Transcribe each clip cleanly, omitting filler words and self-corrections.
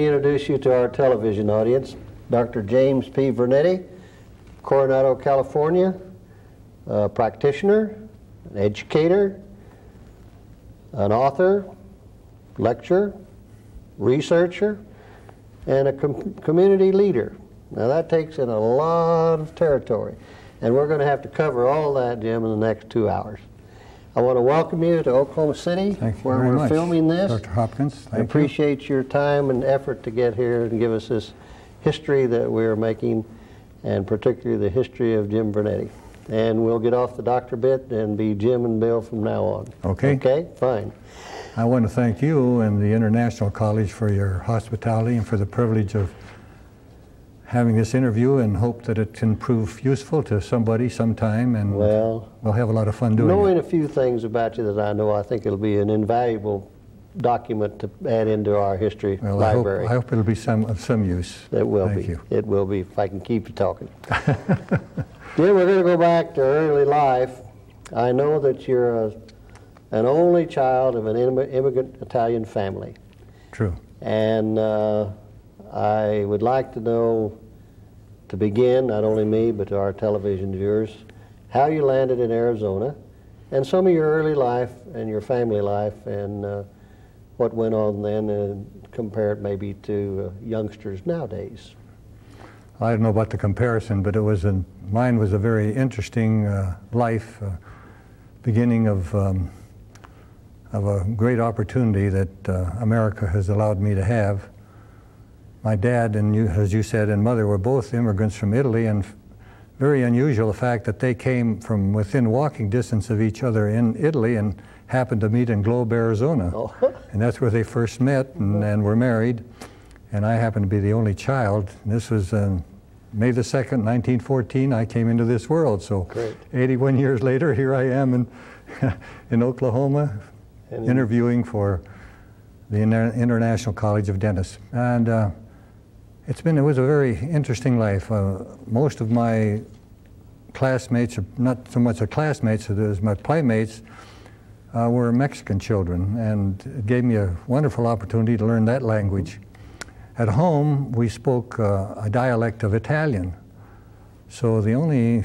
introduce you to our television audience. Dr. James P. Vernetti, Coronado, California, a practitioner, an educator, an author, lecturer, researcher, and a community leader. Now that takes in a lot of territory, and we're going to have to cover all that, Jim, in the next 2 hours. I want to welcome you to Oklahoma City, where we're filming this. Dr. Hopkins, I appreciate your time and effort to get here and give us this history that we're making, and particularly the history of Jim Vernetti. And we'll get off the doctor bit and be Jim and Bill from now on. Okay. Okay, fine. I want to thank you and the International College for your hospitality and for the privilege of having this interview, and hope that it can prove useful to somebody sometime, and we'll have a lot of fun doing it. Knowing a few things about you that I know, I think it'll be an invaluable document to add into our history library. I hope it'll be of some use. It will be. Thank you. It will be, if I can keep you talking. Jim, we're going to go back to early life. I know that you're an only child of an immigrant Italian family. True. And I would like to know, to begin, not only me, but to our television viewers, how you landed in Arizona, and some of your early life and your family life, and what went on then, and compare it maybe to youngsters nowadays. I don't know about the comparison, but mine was a very interesting life, beginning of a great opportunity that America has allowed me to have. My dad and as you said, and mother were both immigrants from Italy, and very unusual the fact that they came from within walking distance of each other in Italy and happened to meet in Globe, Arizona. Oh. And that's where they first met and were married. And I happened to be the only child. This was May the 2nd, 1914, I came into this world. So great. 81 years later, here I am in Oklahoma, interviewing for the International College of Dentists. And it was a very interesting life. Most of my classmates, or not so much classmates as my playmates, were Mexican children, and it gave me a wonderful opportunity to learn that language. At home, we spoke a dialect of Italian, so the only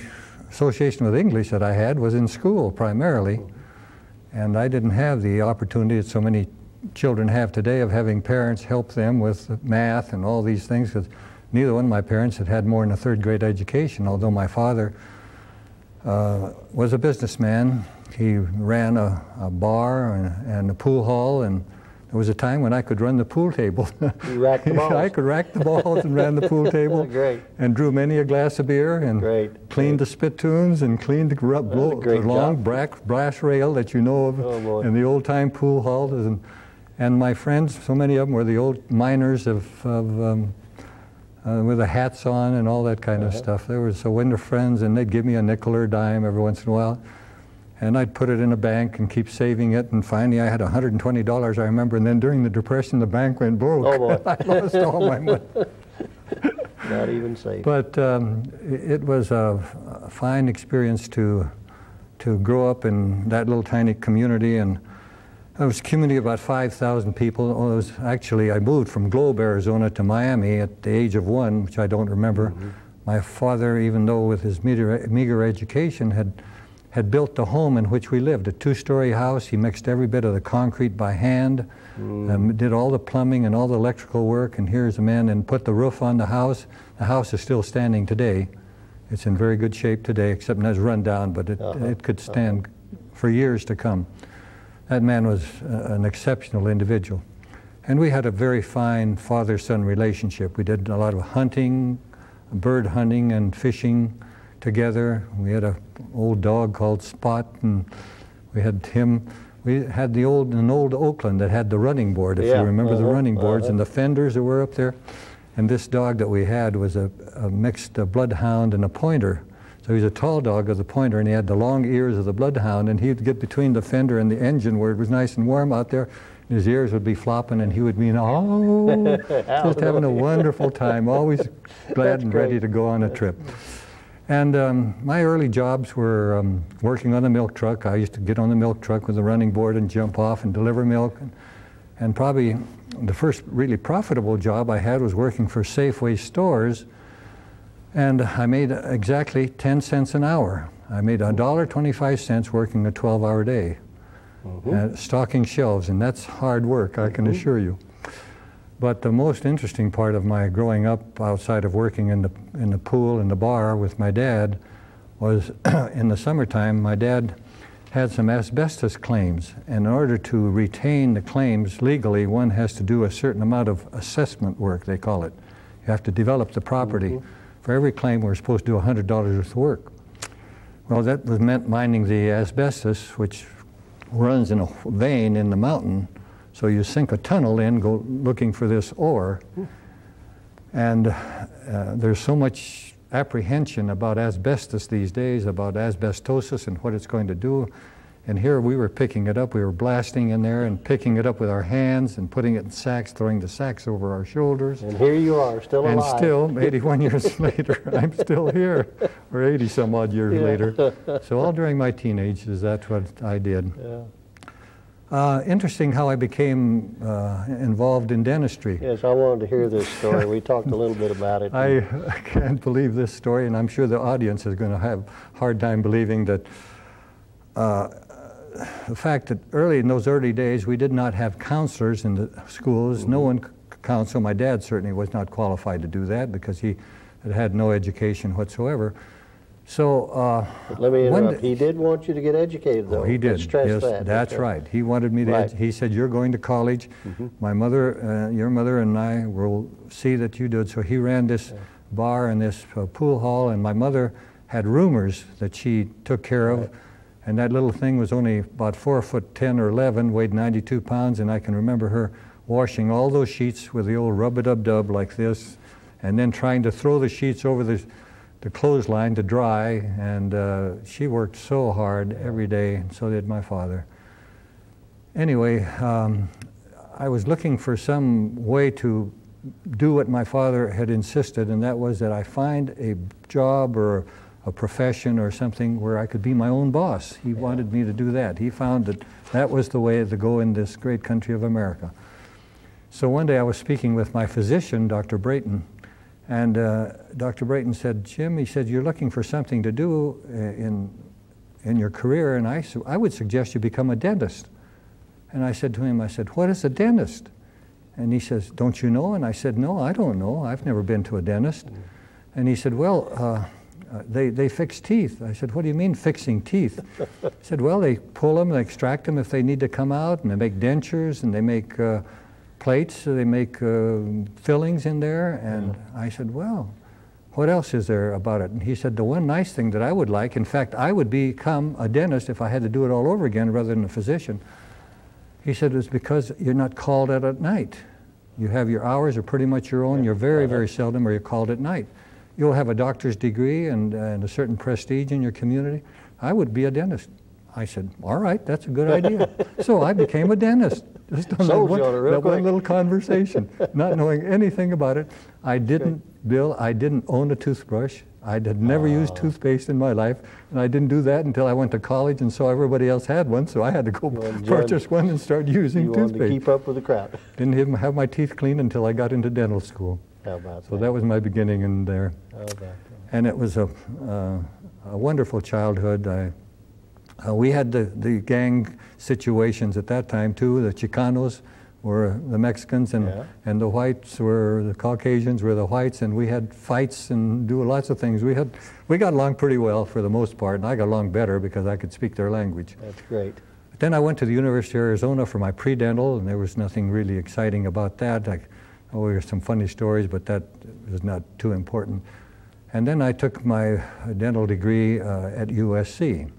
association with English that I had was in school primarily, and I didn't have the opportunity that so many children have today of having parents help them with math and all these things, because neither one of my parents had more than a third-grade education, although my father was a businessman. He ran a bar and a pool hall, and there was a time when I could run the pool table. You racked the balls. I could rack the balls and ran the pool table. Great. And drew many a glass of beer, and cleaned the spittoons, and cleaned the long brass rail that you know of in the old-time pool halls. And my friends, so many of them were the old miners with the hats on and all that kind of stuff. They were so wonderful friends, and they'd give me a nickel or a dime every once in a while. And I'd put it in a bank and keep saving it, and finally I had $120, I remember, and then during the Depression the bank went broke. Oh boy. I lost all my money. Not even safe. But it was a fine experience to grow up in that little tiny community, and it was a community of about 5,000 people. Actually, I moved from Globe, Arizona to Miami at the age of 1, which I don't remember. My father, even though with his meager education, had built the home in which we lived, a 2-story house. He mixed every bit of the concrete by hand, did all the plumbing and all the electrical work, and here's a man, and put the roof on the house. The house is still standing today. It's in very good shape today, except it has run down, but it could stand for years to come. That man was an exceptional individual. And we had a very fine father-son relationship. We did a lot of hunting, bird hunting and fishing together. We had an old dog called Spot, and we had him. We had an old Oakland that had the running board, if you remember the running boards, and the fenders that were up there. And this dog that we had was a mixed bloodhound and a pointer. So he was a tall dog of the pointer, and he had the long ears of the bloodhound, and he'd get between the fender and the engine where it was nice and warm out there, and his ears would be flopping, and he would be, oh, just having a wonderful time, always glad and ready to go on a trip. And my early jobs were working on the milk truck. I used to get on the milk truck with the running board and jump off and deliver milk. And probably the first really profitable job I had was working for Safeway stores, and I made exactly 10 cents an hour. I made $1.25 working a 12-hour day, stocking shelves, and that's hard work, I can assure you. But the most interesting part of my growing up outside of working in the pool and the bar with my dad was in the summertime. My dad had some asbestos claims, and in order to retain the claims legally, one has to do a certain amount of assessment work, they call it. You have to develop the property. For every claim, we're supposed to do $100 worth of work. Well, that was meant mining the asbestos, which runs in a vein in the mountain. So you sink a tunnel in, go looking for this ore. And there's so much apprehension about asbestos these days, about asbestosis and what it's going to do. And here we were picking it up. We were blasting in there and picking it up with our hands and putting it in sacks, throwing the sacks over our shoulders. And here you are, still alive. And still, 81 years later, I'm still here, or 80 some odd years later. So all during my teenage years, that's what I did. Interesting how I became involved in dentistry. Yes, I wanted to hear this story. We talked a little bit about it. I can't believe this story, and I'm sure the audience is going to have a hard time believing that the fact that in those early days, we did not have counselors in the schools. No one could counsel. My dad certainly was not qualified to do that because he had no education whatsoever. So let me interrupt. He did want you to get educated, though. Oh, he did. Let's stress yes, that. That's right. He wanted me to. He said, "You're going to college. My mother, your mother, and I will see that you do it." So he ran this bar and this pool hall, and my mother had roomers that she took care of, and that little thing was only about 4'10" or 11", weighed 92 pounds, and I can remember her washing all those sheets with the old rub-a-dub-dub like this, and then trying to throw the sheets over the clothesline to dry, and she worked so hard every day, and so did my father. Anyway, I was looking for some way to do what my father had insisted, and that was that I find a job or a profession or something where I could be my own boss. He wanted me to do that. He found that that was the way to go in this great country of America. So one day I was speaking with my physician, Dr. Brayton, and Dr. Brayton said, "Jim," he said, "you're looking for something to do in your career, and I would suggest you become a dentist." And I said to him, I said, "What is a dentist?" And he says, "Don't you know?" And I said, "No, I don't know. I've never been to a dentist." And he said, "Well, they fix teeth." I said, "What do you mean fixing teeth?" He said, "Well, they pull them, they extract them if they need to come out, and they make dentures, and they make plates, so they make fillings in there." And I said, "Well, what else is there about it?" And he said, "The one nice thing that I would like, in fact, I would become a dentist if I had to do it all over again rather than a physician." He said, "It's because you're not called out at night. You have your hours are pretty much your own. You're very, very seldom are you called at night. You'll have a doctor's degree and a certain prestige in your community. I would be a dentist." I said, "All right, that's a good idea." So I became a dentist. Just on that one little conversation, not knowing anything about it. I didn't, Bill, I didn't own a toothbrush. I had never used toothpaste in my life, and I didn't do that until I went to college and saw everybody else had one, so I had to go purchase one and start using toothpaste. You wanted to keep up with the crowd. Didn't even have my teeth cleaned until I got into dental school. How about that? So that was my beginning in there. How about that? And it was a wonderful childhood. We had the gang situations at that time too. The Chicanos were the Mexicans, and the whites were the Caucasians were the whites, and we had fights and do lots of things. We got along pretty well for the most part, and I got along better because I could speak their language. That's great. But then I went to the University of Arizona for my pre-dental, and there was nothing really exciting about that. There were some funny stories, but that was not too important. And then I took my dental degree at USC.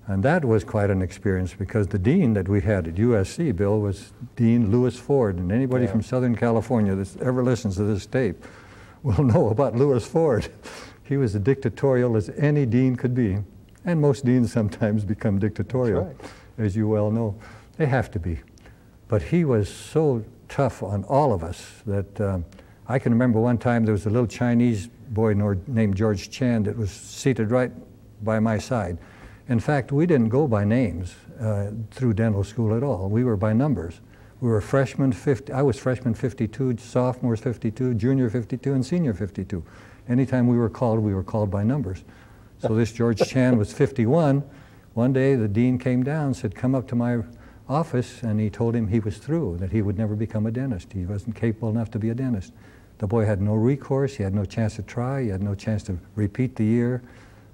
And that was quite an experience because the dean that we had at USC, Bill, was Dean Lewis Ford. And anybody from Southern California that ever listens to this tape will know about Lewis Ford. He was as dictatorial as any dean could be. And most deans sometimes become dictatorial, as you well know. They have to be. But he was so tough on all of us that I can remember one time there was a little Chinese boy named George Chan that was seated right by my side. In fact, we didn't go by names through dental school at all. We were by numbers. We we were freshmen 50, I was freshman 52, sophomores 52, junior 52, and senior 52. Anytime we were called by numbers. So this George Chan was 51. One day the dean came down and said, come up to my office, and he told him he was through, that he would never become a dentist. He wasn't capable enough to be a dentist. The boy had no recourse, he had no chance to try, he had no chance to repeat the year.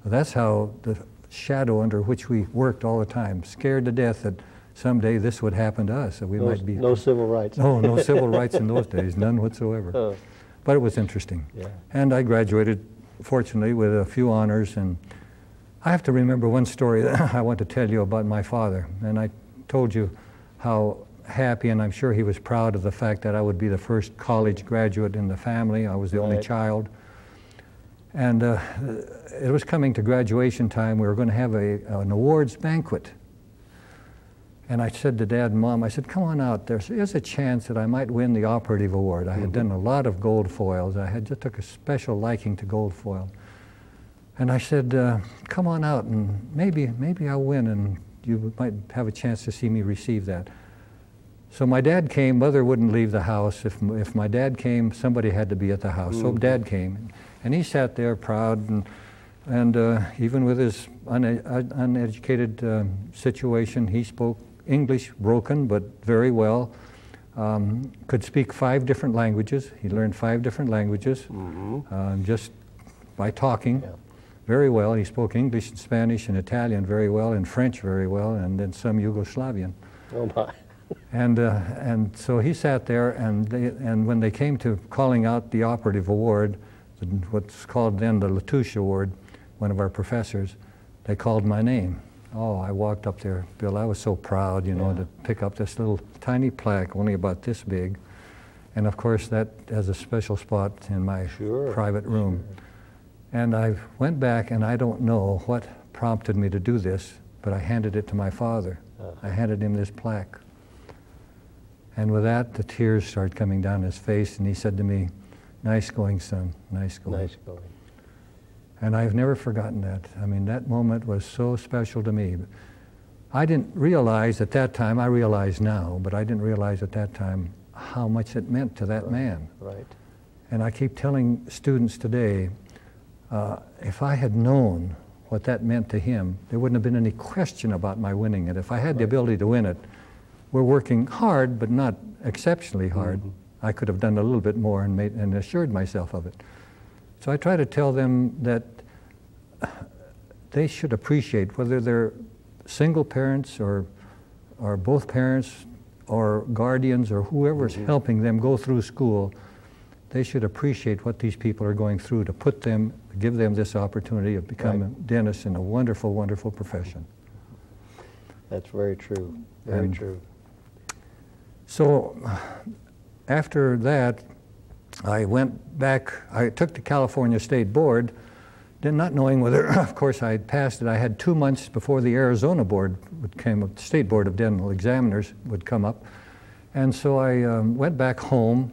That's how the shadow under which we worked all the time, scared to death that someday this would happen to us, that we might be... No civil rights. No civil rights in those days, none whatsoever. But it was interesting. Yeah. And I graduated, fortunately, with a few honors, and I have to remember one story that I want to tell you about my father. And I told you how happy, and I'm sure he was proud of the fact that I would be the first college graduate in the family. I was the only child. And it was coming to graduation time. We were going to have an awards banquet. And I said to Dad and Mom, I said, come on out. There's a chance that I might win the operative award. I had done a lot of gold foils. I had just took a special liking to gold foil. And I said, come on out, and maybe I'll win, and you might have a chance to see me receive that. So my dad came. Mother wouldn't leave the house. If my dad came, somebody had to be at the house. So Dad came, and he sat there proud, and even with his uneducated situation, he spoke English broken, but very well. Could speak 5 different languages. He learned 5 different languages just by talking very well. He spoke English and Spanish and Italian very well, and French very well, and then some Yugoslavian. Oh my. And so he sat there, and when they came to calling out the operative award, what's called then the Latouche Award, one of our professors, they called my name. Oh, I walked up there, Bill. I was so proud, you know, to pick up this little tiny plaque, only about this big. And of course, that has a special spot in my private room. And I went back, and I don't know what prompted me to do this, but I handed it to my father. I handed him this plaque. And with that, the tears started coming down his face, and he said to me, nice going, son, nice going. Nice going. And I've never forgotten that. I mean, that moment was so special to me. I didn't realize at that time, I realize now, but I didn't realize at that time how much it meant to that man. Right. And I keep telling students today, if I had known what that meant to him, there wouldn't have been any question about my winning it. If I had the ability to win it, we're working hard, but not exceptionally hard. I could have done a little bit more and assured myself of it. So I try to tell them that they should appreciate, whether they're single parents or both parents or guardians or whoever's helping them go through school, they should appreciate what these people are going through to give them this opportunity of becoming dentists in a wonderful, wonderful profession. That's very true, very true. So after that, I went back, I took the California State Board, not knowing whether, of course, I had passed it. I had 2 months before the Arizona Board the State Board of Dental Examiners would come up. And so I went back home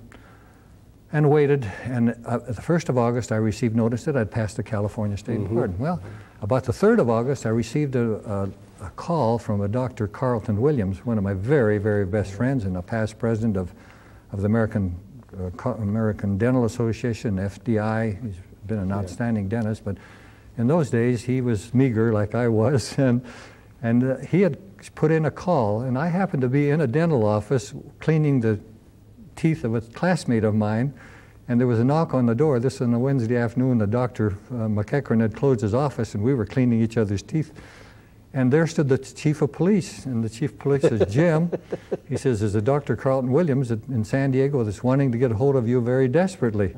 and waited, and the 1st of August I received notice that I'd passed the California State Board. Well, about the 3rd of August I received a call from a Dr. Carlton Williams, one of my very, very best friends and a past president of the American Dental Association, FDI. He's been an outstanding dentist, but in those days he was meager like I was, and he had put in a call, and I happened to be in a dental office cleaning the teeth of a classmate of mine, and there was a knock on the door. This was on a Wednesday afternoon. The Dr. McEachran had closed his office, and we were cleaning each other's teeth. And there stood the chief of police, and the chief of police says, Jim, he says, there's a Dr. Carlton Williams in San Diego that's wanting to get a hold of you very desperately.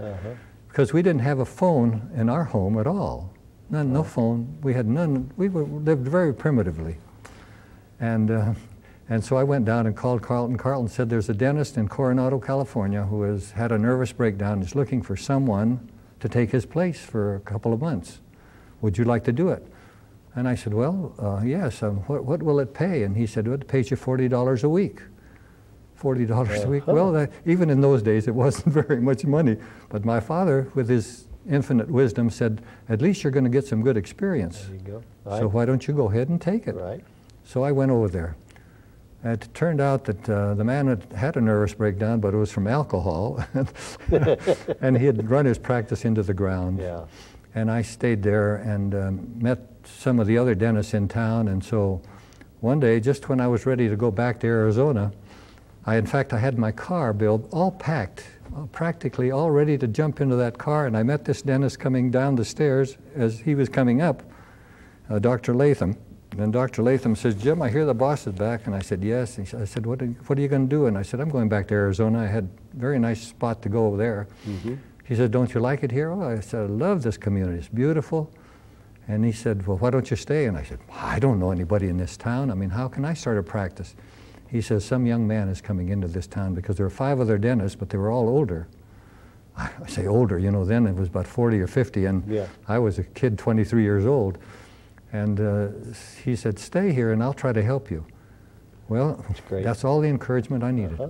Because we didn't have a phone in our home at all. No phone. We had none. We lived very primitively. And so I went down and called Carlton. Carlton said, there's a dentist in Coronado, California who has had a nervous breakdown. He's looking for someone to take his place for a couple of months. Would you like to do it? And I said, well, yes, what will it pay? And he said, well, it pays you $40 a week. $40 a week. Well, even in those days, it wasn't very much money. But my father, with his infinite wisdom, said, at least you're going to get some good experience. There you go. So why don't you go ahead and take it? Right. So I went over there. It turned out that the man had a nervous breakdown, but it was from alcohol, and he had run his practice into the ground. Yeah. And I stayed there and met some of the other dentists in town, and so one day, just when I was ready to go back to Arizona, in fact, I had my car built, all packed, practically all ready to jump into that car, and I met this dentist coming down the stairs as he was coming up, Dr. Latham. And Dr. Latham says, "Jim, I hear the boss is back." And I said, "Yes." I said, what are you going to do? And I said, "I'm going back to Arizona. I had a very nice spot to go over there." Mm-hmm. He said, "Don't you like it here?" Oh, I said, "I love this community. It's beautiful." And he said, "Well, why don't you stay?" And I said, "I don't know anybody in this town. I mean, how can I start a practice?" He says, "Some young man is coming into this town," because there were 5 other dentists, but they were all older. I say older, you know, then it was about 40 or 50, and yeah. I was a kid 23 years old. And he said, "Stay here and I'll try to help you." Well, that's all the encouragement I needed.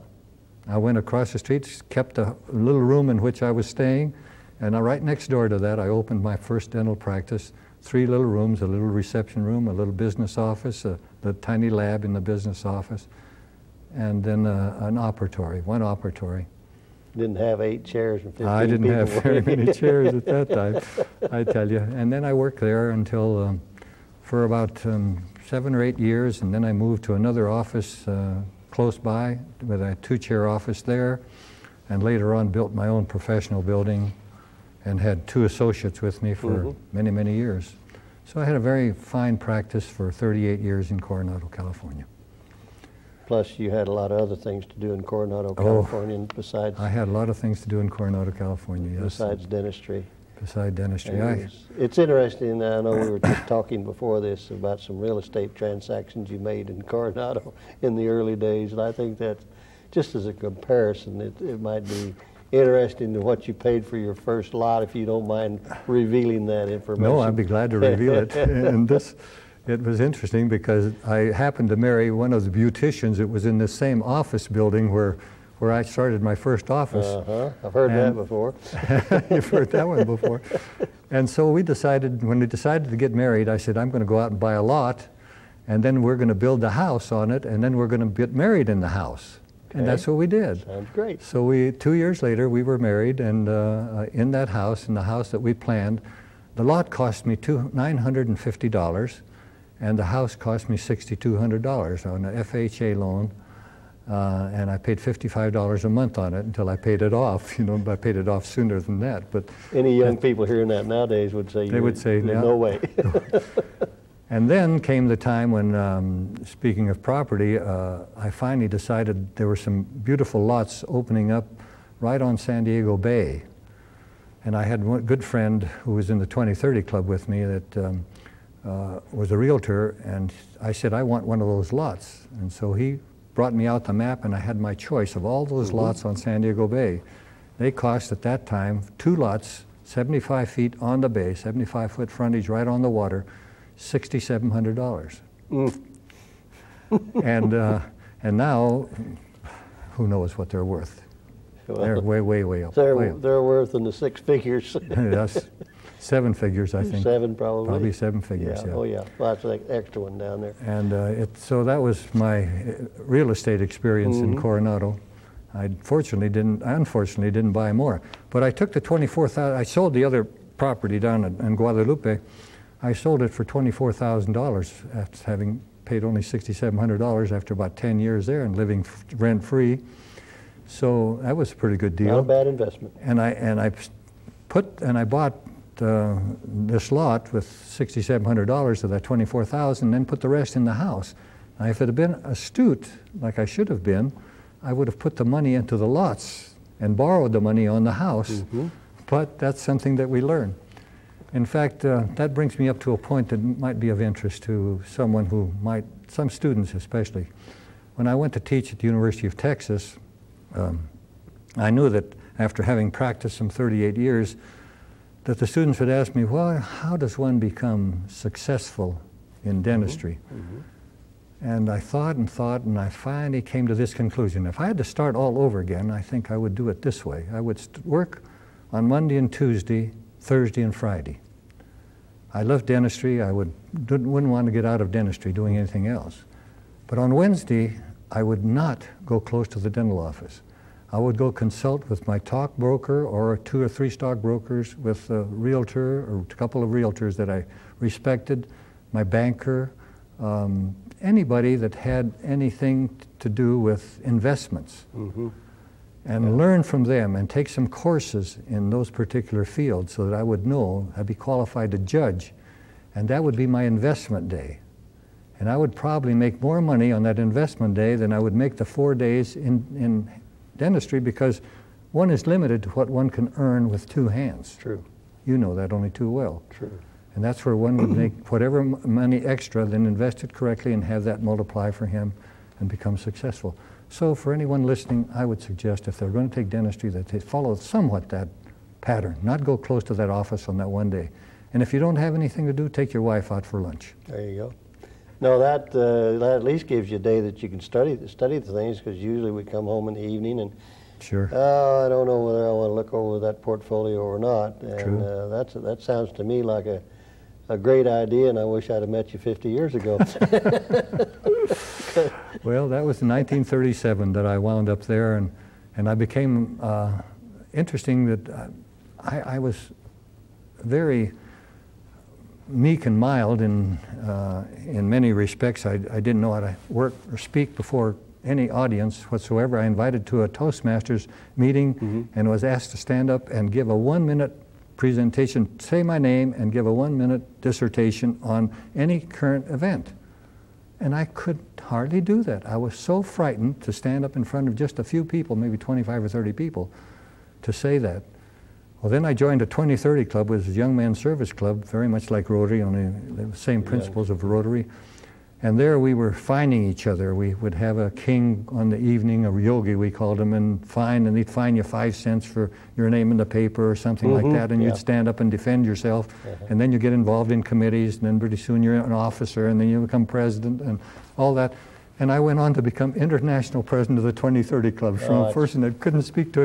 I went across the street, kept a little room in which I was staying, and right next door to that I opened my first dental practice. 3 little rooms, a little reception room, a little business office, a tiny lab in the business office, and then an operatory, 1 operatory. Didn't have 8 chairs and 15 I didn't people. have very many chairs at that time, I tell you. And then I worked there until for about 7 or 8 years, and then I moved to another office close by with a 2-chair office there, and later on built my own professional building and had 2 associates with me for many, many years. So I had a very fine practice for 38 years in Coronado, California. Plus you had a lot of other things to do in Coronado, California, besides... I had a lot of things to do in Coronado, California, yes. Besides dentistry. Beside dentistry. It's interesting, I know we were just talking before this about some real estate transactions you made in Coronado in the early days, and I think that just as a comparison, it might be interesting to what you paid for your first lot, if you don't mind revealing that information. No, I'd be glad to reveal it. And it was interesting because I happened to marry one of the beauticians. It was in the same office building where I started my first office. I've heard that before. You've heard that one before. And so when we decided to get married, I said, "I'm going to go out and buy a lot, and then we're going to build a house on it, and then we're going to get married in the house." Okay. And that's what we did. Sounds great. So 2 years later, we were married, and in that house, in the house that we planned, the lot cost me $950, and the house cost me $6,200 on an FHA loan. And I paid $55 a month on it until I paid it off. You know, I paid it off sooner than that. But any young people hearing that nowadays would say, no way. And then came the time when, speaking of property, I finally decided there were some beautiful lots opening up right on San Diego Bay. And I had one good friend who was in the 2030 Club with me that was a realtor, and I said, "I want one of those lots." And so he brought me out the map, and I had my choice of all those lots on San Diego Bay. They cost at that time, 2 lots, 75 feet on the bay, 75-foot frontage right on the water, $6,700. And now, who knows what they're worth? Well, they're way up. They're worth in the 6 figures. Yes, 7 figures, I think. 7 probably. Probably 7 figures, yeah. Oh yeah, lots of extra one down there. And so that was my real estate experience in Coronado. I unfortunately didn't buy more. But I took the $24,000, I sold the other property down in Guadalupe. I sold it for $24,000 after having paid only $6,700 after about 10 years there and living rent-free. So that was a pretty good deal. Not a bad investment. And I bought this lot with $6,700 of that $24,000, and then put the rest in the house. Now, if it had been astute, like I should have been, I would have put the money into the lots and borrowed the money on the house. But that's something that we learn. In fact, that brings me up to a point that might be of interest to someone who might, some students especially. When I went to teach at the University of Texas, I knew that after having practiced some 38 years, that the students would ask me, well, how does one become successful in dentistry? And I thought, and I finally came to this conclusion. If I had to start all over again, I think I would do it this way. I would work on Monday and Tuesday, Thursday and Friday. I loved dentistry. I wouldn't want to get out of dentistry doing anything else. But on Wednesday, I would not go close to the dental office. I would go consult with my stock broker or 2 or 3 stockbrokers, with a realtor or a couple of realtors that I respected, my banker, anybody that had anything to do with investments. And learn from them and take some courses in those particular fields so that I would know, I'd be qualified to judge. And that would be my investment day. And I would probably make more money on that investment day than I would make the 4 days in dentistry, because one is limited to what one can earn with 2 hands. True. You know that only too well. True. And that's where one would make whatever money extra, then invest it correctly and have that multiply for him and become successful. So for anyone listening, I would suggest if they're going to take dentistry that they follow somewhat that pattern, not go close to that office on that one day. And if you don't have anything to do, take your wife out for lunch. There you go. No, that at least gives you a day that you can study the things, because usually we come home in the evening and Sure. I don't know whether I want to look over that portfolio or not. And True. That sounds to me like a great idea, and I wish I'd have met you 50 years ago. Well, that was in 1937 that I wound up there, and I became interesting that I was very meek and mild in many respects. I didn't know how to work or speak before any audience whatsoever. I invited to a Toastmasters meeting and was asked to stand up and give a 1-minute presentation, say my name, and give a 1-minute dissertation on any current event. And I could hardly do that. I was so frightened to stand up in front of just a few people, maybe 25 or 30 people, to say that. Well, then I joined a 2030 club, which was a young men's service club, very much like Rotary, only the same principles of Rotary. And there we were finding each other. We would have a king on the evening, a yogi we called him, and he'd fine you 5 cents for your name in the paper or something like that, and you'd stand up and defend yourself, and then you get involved in committees, and then pretty soon you're an officer, and then you become president, and all that. And I went on to become international president of the 2030 Club from a person that couldn't speak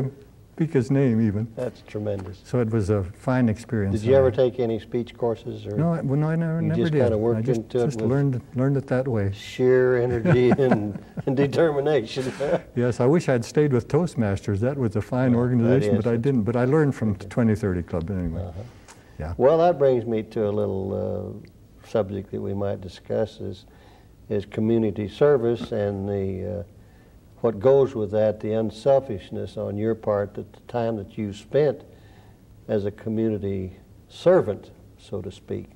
his name even. That's tremendous. So it was a fine experience. Did you ever take any speech courses? Or no, I never did. You just kind of worked into it? Just learned it that way. Sheer energy and determination. Yes, I wish I'd stayed with Toastmasters. That was a fine organization, but I didn't. But I learned from the 2030 Club anyway. Yeah. Well, that brings me to a little subject that we might discuss is community service and the what goes with that, the unselfishness on your part, that the time that you spent as a community servant, so to speak.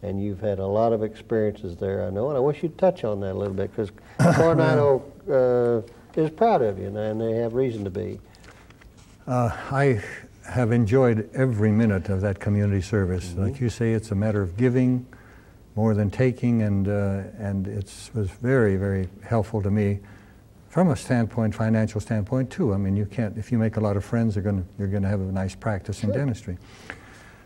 And you've had a lot of experiences there, I know, and I wish you'd touch on that a little bit, because Coronado is proud of you, and they have reason to be. I have enjoyed every minute of that community service. Like you say, it's a matter of giving more than taking, and it was very, very helpful to me. From a standpoint, financial standpoint too. I mean, you can't, if you make a lot of friends, you're going to have a nice practice in dentistry.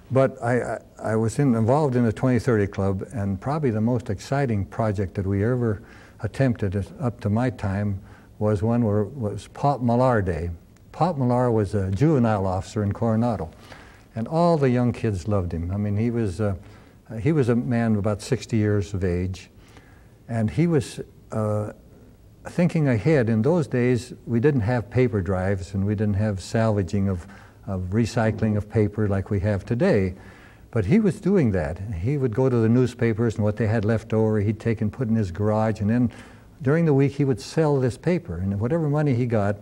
But I was involved in the 2030 Club, and probably the most exciting project that we ever attempted up to my time was one where it was Pop Millar Day. Pop Millar was a juvenile officer in Coronado, and all the young kids loved him. I mean, he was a man of about 60 years of age, and he was thinking ahead. In those days, we didn't have paper drives, and we didn't have salvaging of recycling of paper like we have today. But he was doing that. He would go to the newspapers, and what they had left over, he'd take and put in his garage, and then during the week he would sell this paper. And whatever money he got,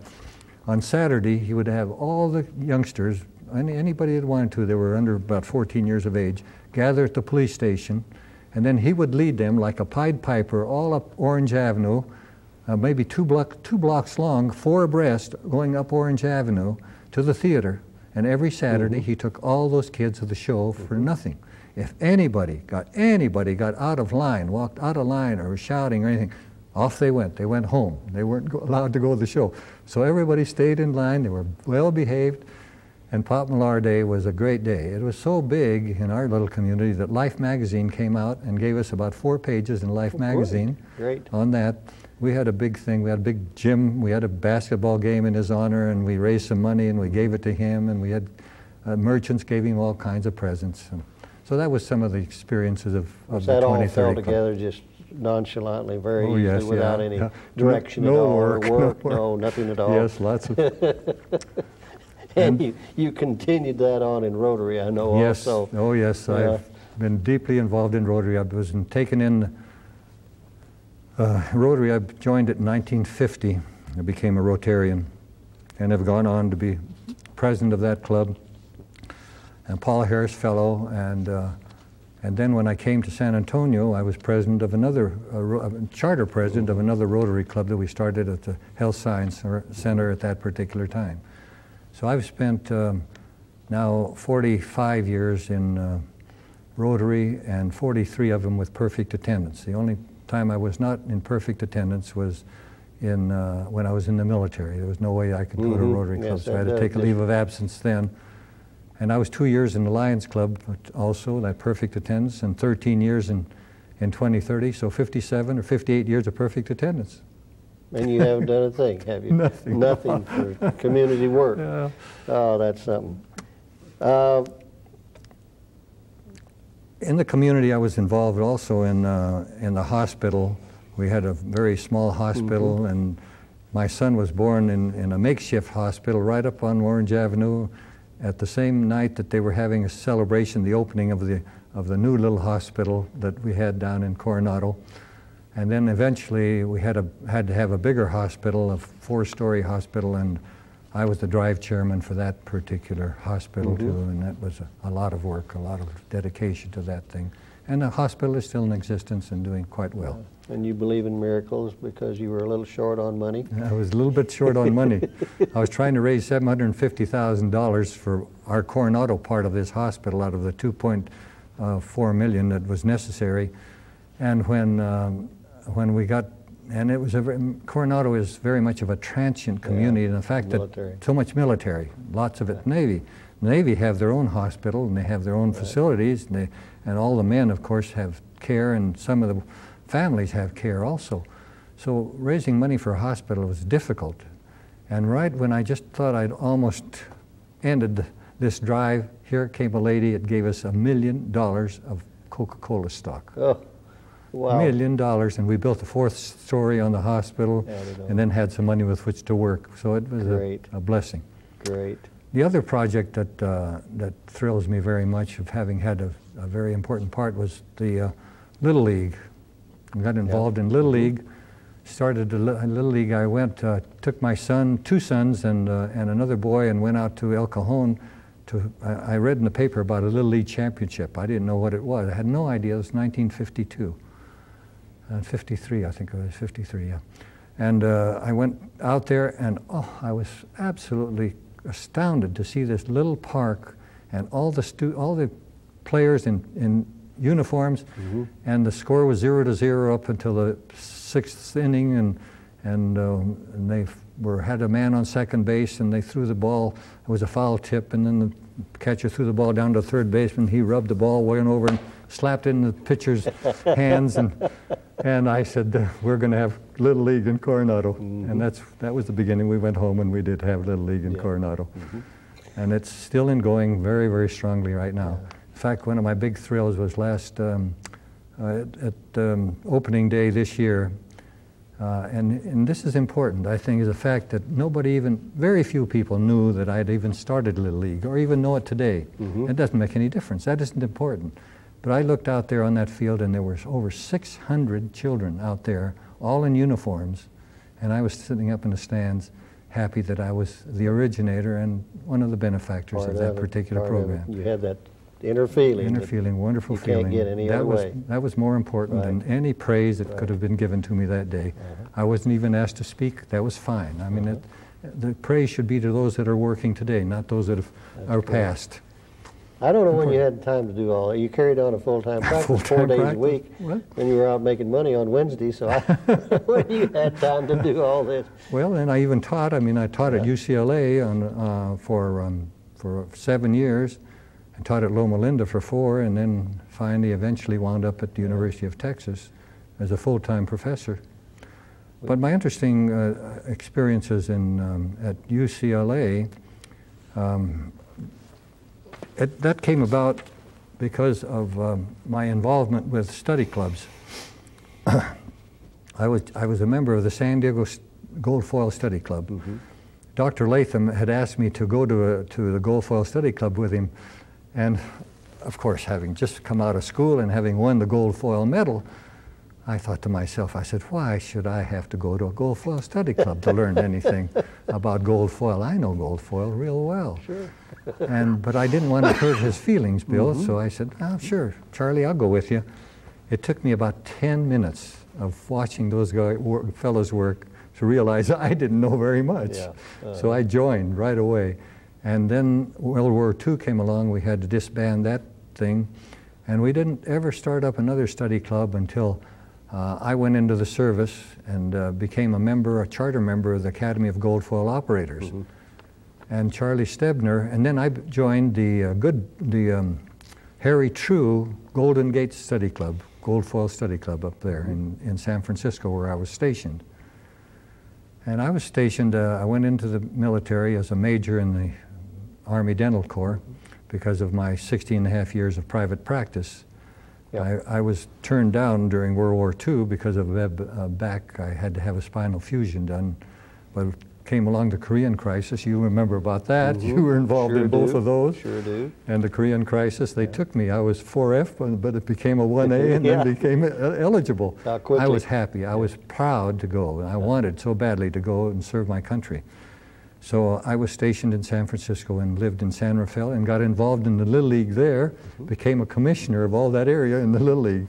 on Saturday he would have all the youngsters, anybody that wanted to, they were under about 14 years of age, gather at the police station, and then he would lead them like a Pied Piper all up Orange Avenue, maybe two blocks long, 4 abreast, going up Orange Avenue to the theater. And every Saturday he took all those kids to the show for nothing. If anybody got out of line, walked out of line, or was shouting or anything, off they went. They went home. They weren't allowed to go to the show. So everybody stayed in line. They were well behaved. And Pop Millar Day was a great day. It was so big in our little community that Life magazine came out and gave us about 4 pages in Life magazine on that. We had a big thing. We had a big gym. We had a basketball game in his honor, and we raised some money and we gave it to him, and we had merchants gave him all kinds of presents. And so that was some of the experiences of the 2030 That all fell Club. together just nonchalantly, very Oh, easily, yes, without yeah, any yeah. direction No at all, work, or no work, work. no, nothing at all. Yes, lots of. And you continued that on in Rotary, I know, Yes. also. Oh, yes. I've been deeply involved in Rotary. I was taken in Rotary. I joined it in 1950. I became a Rotarian, and have gone on to be president of that club, and Paul Harris Fellow, and then when I came to San Antonio, I was president of another, charter president of another Rotary club that we started at the Health Science Center at that particular time. So I've spent now 45 years in Rotary, and 43 of them with perfect attendance. The only time I was not in perfect attendance was in when I was in the military. There was no way I could go to Rotary Club, so I had to take a leave of absence then. And I was 2 years in the Lions Club also, that perfect attendance, and 13 years in 2030, so 57 or 58 years of perfect attendance. And you haven't done a thing, have you? Nothing. Nothing for community work. Yeah. Oh, that's something. In the community, I was involved also in the hospital. We had a very small hospital, and my son was born in a makeshift hospital right up on Orange Avenue at the same night that they were having a celebration, the opening of the new little hospital that we had down in Coronado. And then eventually we had to have a bigger hospital, a 4-story hospital, and I was the drive chairman for that particular hospital too, and that was a lot of work, a lot of dedication to that thing. And the hospital is still in existence and doing quite well. And you believe in miracles because you were a little short on money? I was a little bit short on money. I was trying to raise $750,000 for our Coronado part of this hospital out of the $2.4 million that was necessary. And when we got, and it was Coronado is very much of a transient community, and the fact that so much military, lots of it Navy. The Navy have their own hospital, and they have their own facilities, and all the men, of course, have care, and some of the families have care also. So raising money for a hospital was difficult. And right when I just thought I'd almost ended this drive, here came a lady that gave us $1 million of Coca-Cola stock. Oh, wow. $1 million, and we built a 4th story on the hospital, and then had some money with which to work. So it was a blessing. Great. The other project that thrills me very much, of having had a very important part, was the Little League. I got involved in Little League, started a Little League. I went, took my son, 2 sons, and another boy, and went out to El Cajon. I read in the paper about a Little League championship. I didn't know what it was. I had no idea. It was 1952. 53, I think it was, 53, yeah. And I went out there, and I was absolutely astounded to see this little park and all the players in uniforms, and the score was 0-0 up until the 6th inning, and they had a man on second base, and they threw the ball. It was a foul tip, and then the catcher threw the ball down to third baseman. He rubbed the ball, went over and slapped it in the pitcher's hands, and I said, we're going to have Little League in Coronado. And that was the beginning. We went home and we did have Little League in Coronado. And it's still going very, very strongly right now. In fact, one of my big thrills was last, at opening day this year, and this is important, I think, is the fact that very few people knew that I had even started Little League, or even know it today. It doesn't make any difference. That isn't important. But I looked out there on that field, and there were over 600 children out there, all in uniforms, and I was sitting up in the stands, happy that I was the originator and one of the benefactors of that particular program. You had that inner feeling. Inner feeling, wonderful feeling. Can't get any other way. That was more important than any praise that could have been given to me that day. I wasn't even asked to speak. That was fine. I mean, the praise should be to those that are working today, not those that are past. I don't know when you had time to do all that. You carried on a full-time practice 4 days a week, and you were out making money on Wednesday, so when you had time to do all this? Well, and I even taught. I mean, I taught at UCLA for 7 years. I taught at Loma Linda for 4, and then finally, eventually wound up at the University of Texas as a full-time professor. But my interesting experiences at UCLA, that came about because of my involvement with study clubs. I was a member of the San Diego Gold Foil Study Club. Dr. Latham had asked me to go to the Gold Foil Study Club with him, and of course, having just come out of school and having won the gold foil medal, I thought to myself, I said, why should I have to go to a gold foil study club to learn anything about gold foil? I know gold foil real well. Sure. But I didn't want to hurt his feelings, Bill, so I said, oh, sure, Charlie, I'll go with you. It took me about 10 minutes of watching those fellows work to realize I didn't know very much. Yeah. So I joined right away. And then World War II came along, we had to disband that thing, and we didn't ever start up another study club until I went into the service and became a charter member of the Academy of Gold Foil Operators. And Charlie Stebner, and then I joined the Harry True Golden Gate Study Club, Gold Foil Study Club up there in San Francisco, where I was stationed. And I was stationed, I went into the military as a major in the Army Dental Corps because of my 16.5 years of private practice. Yep. I was turned down during World War II because of a back. I had to have a spinal fusion done, but came along the Korean crisis. You remember about that. You were involved in both of those. Sure do. And the Korean crisis, they took me. I was 4F, but it became a 1A and then became eligible. I was happy. I was proud to go. I wanted so badly to go and serve my country. So I was stationed in San Francisco and lived in San Rafael and got involved in the Little League there, became a commissioner of all that area in the Little League.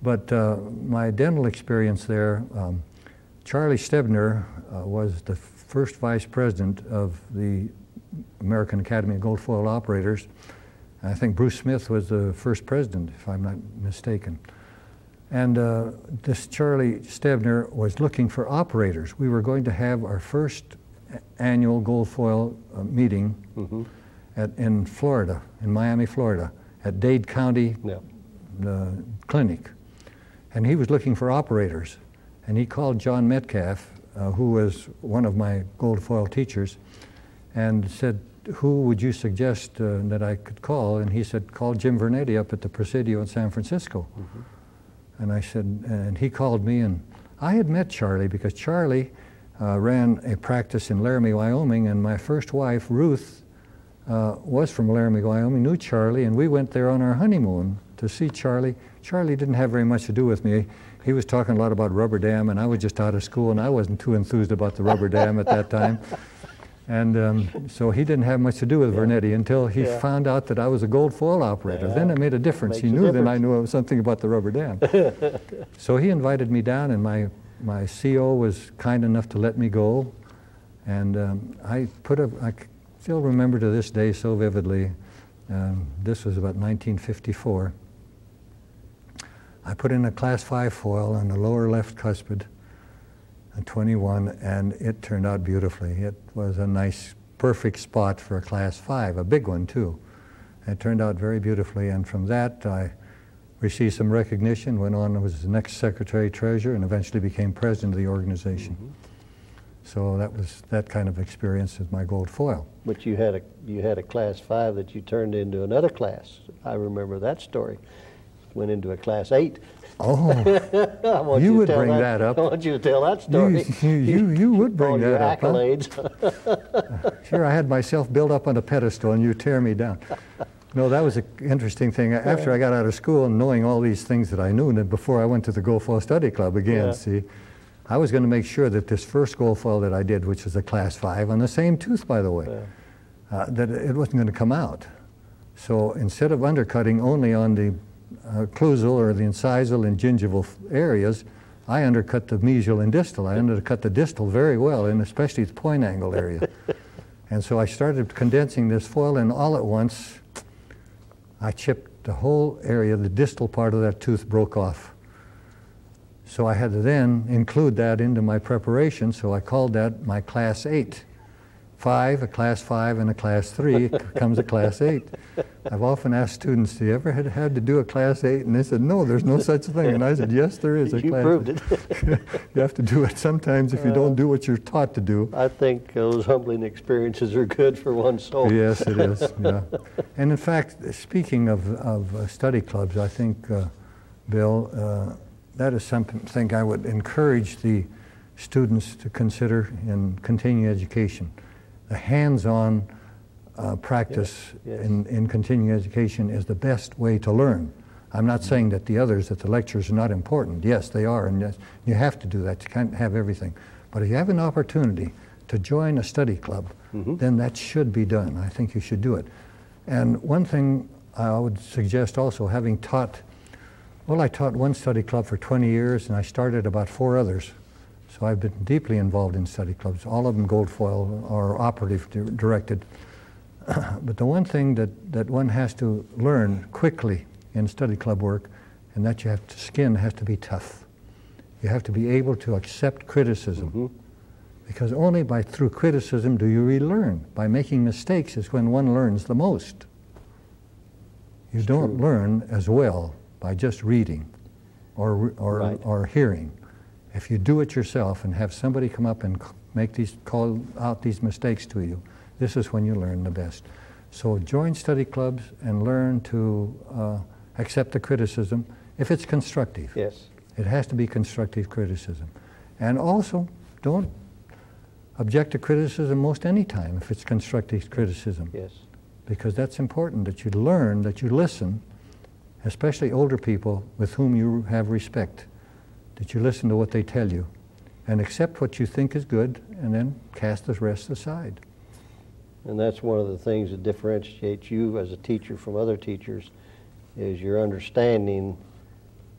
But my dental experience there, Charlie Stebner was the first vice president of the American Academy of Gold Foil Operators. I think Bruce Smith was the first president, if I'm not mistaken. And this Charlie Stebner was looking for operators. We were going to have our first annual gold foil meeting in Florida, in Miami, Florida, at Dade County Clinic. And he was looking for operators. And he called John Metcalf, who was one of my gold foil teachers, and said, who would you suggest that I could call? And he said, call Jim Vernetti up at the Presidio in San Francisco. And I said, and he called me, and I had met Charlie because Charlie ran a practice in Laramie, Wyoming, and my first wife, Ruth, was from Laramie, Wyoming, knew Charlie, and we went there on our honeymoon to see Charlie. Charlie didn't have very much to do with me. He was talking a lot about rubber dam, and I was just out of school, and I wasn't too enthused about the rubber dam at that time. And so he didn't have much to do with Vernetti until he found out that I was a gold foil operator. Then it made a difference. He knew that I knew something about the rubber dam. So he invited me down, and my CO was kind enough to let me go. And I still remember to this day so vividly, this was about 1954. I put in a class 5 foil on the lower left cuspid, a 21, and it turned out beautifully. It was a nice, perfect spot for a class 5, a big one too. It turned out very beautifully, and from that I received some recognition, went on, was the next secretary-treasurer, and eventually became president of the organization. So that was that kind of experience with my gold foil. But you had a class 5 that you turned into another class. I remember that story. Went into a class 8. Oh, you would bring that up. I want you to tell that story. You would bring that up. Accolades. Huh? Sure, I had myself built up on a pedestal and you tear me down. No, that was an interesting thing. After I got out of school and knowing all these things that I knew, and then before I went to the Gold Foil Study Club again, see, I was going to make sure that this first gold foil that I did, which was a class 5, on the same tooth, by the way, that it wasn't going to come out. So instead of undercutting only on the occlusal or the incisal and gingival areas, I undercut the mesial and distal. I undercut the distal very well, and especially the point angle area. And so I started condensing this foil, and all at once, I chipped the whole area, the distal part of that tooth broke off. So I had to then include that into my preparation, so I called that my class 8. 5, a class 5, and a class 3 comes a class 8. I've often asked students, do you ever had to do a class 8? And they said, no, there's no such thing. And I said, yes, there is a class 8. You proved it. You have to do it sometimes if you don't do what you're taught to do. I think those humbling experiences are good for one's soul. Yes, it is, yeah. And in fact, speaking of study clubs, I think, Bill, that is something I would encourage the students to consider in continuing education. The hands-on practice in continuing education is the best way to learn. I'm not saying that the others, that the lectures are not important. Yes, they are, and yes, you have to do that. You can't have everything. But if you have an opportunity to join a study club, then that should be done. I think you should do it. And one thing I would suggest also, having taught, well, I taught one study club for 20 years, and I started about 4 others. So I've been deeply involved in study clubs, all of them gold foil or operative directed. But the one thing that one has to learn quickly in study club work, and that you have to, skin has to be tough. You have to be able to accept criticism. Because only through criticism do you really learn. By making mistakes is when one learns the most. You don't learn as well by just reading or hearing. If you do it yourself and have somebody come up and call out these mistakes to you, this is when you learn the best. So join study clubs and learn to accept the criticism if it's constructive. Yes. It has to be constructive criticism. And also, don't object to criticism most any time if it's constructive criticism. Yes. Because that's important, that you learn, that you listen, especially older people with whom you have respect, that you listen to what they tell you and accept what you think is good and then cast the rest aside. And that's one of the things that differentiates you as a teacher from other teachers, is your understanding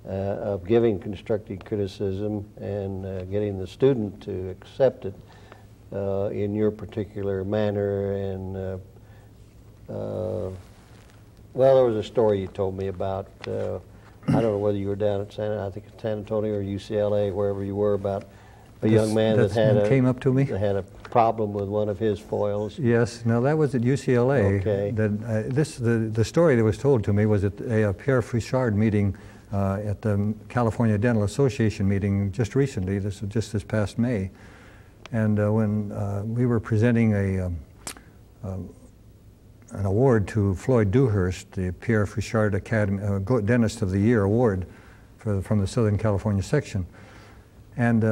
of giving constructive criticism and getting the student to accept it in your particular manner. And well, there was a story you told me about, I don't know whether you were down at San Antonio or UCLA, wherever you were, about a young man that came up to me. That had a problem with one of his foils. Yes, now that was at UCLA. Okay. The story that was told to me was at a Pierre Fouchard meeting at the California Dental Association meeting just recently, this this past May. And when we were presenting an award to Floyd Dewhurst, the Pierre Fouchard Academy Dentist of the Year award from the Southern California section. And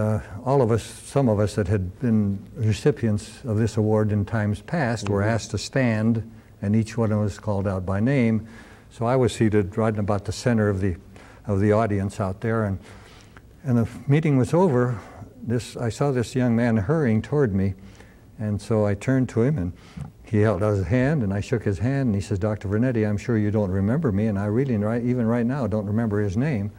all of us, some of us that had been recipients of this award in times past were asked to stand, and each one of us called out by name. So I was seated right in about the center of the audience out there, and the meeting was over. I saw this young man hurrying toward me, and so I turned to him, and he held out his hand, and I shook his hand, and he says, "Dr. Vernetti, I'm sure you don't remember me," and I really, even right now, don't remember his name.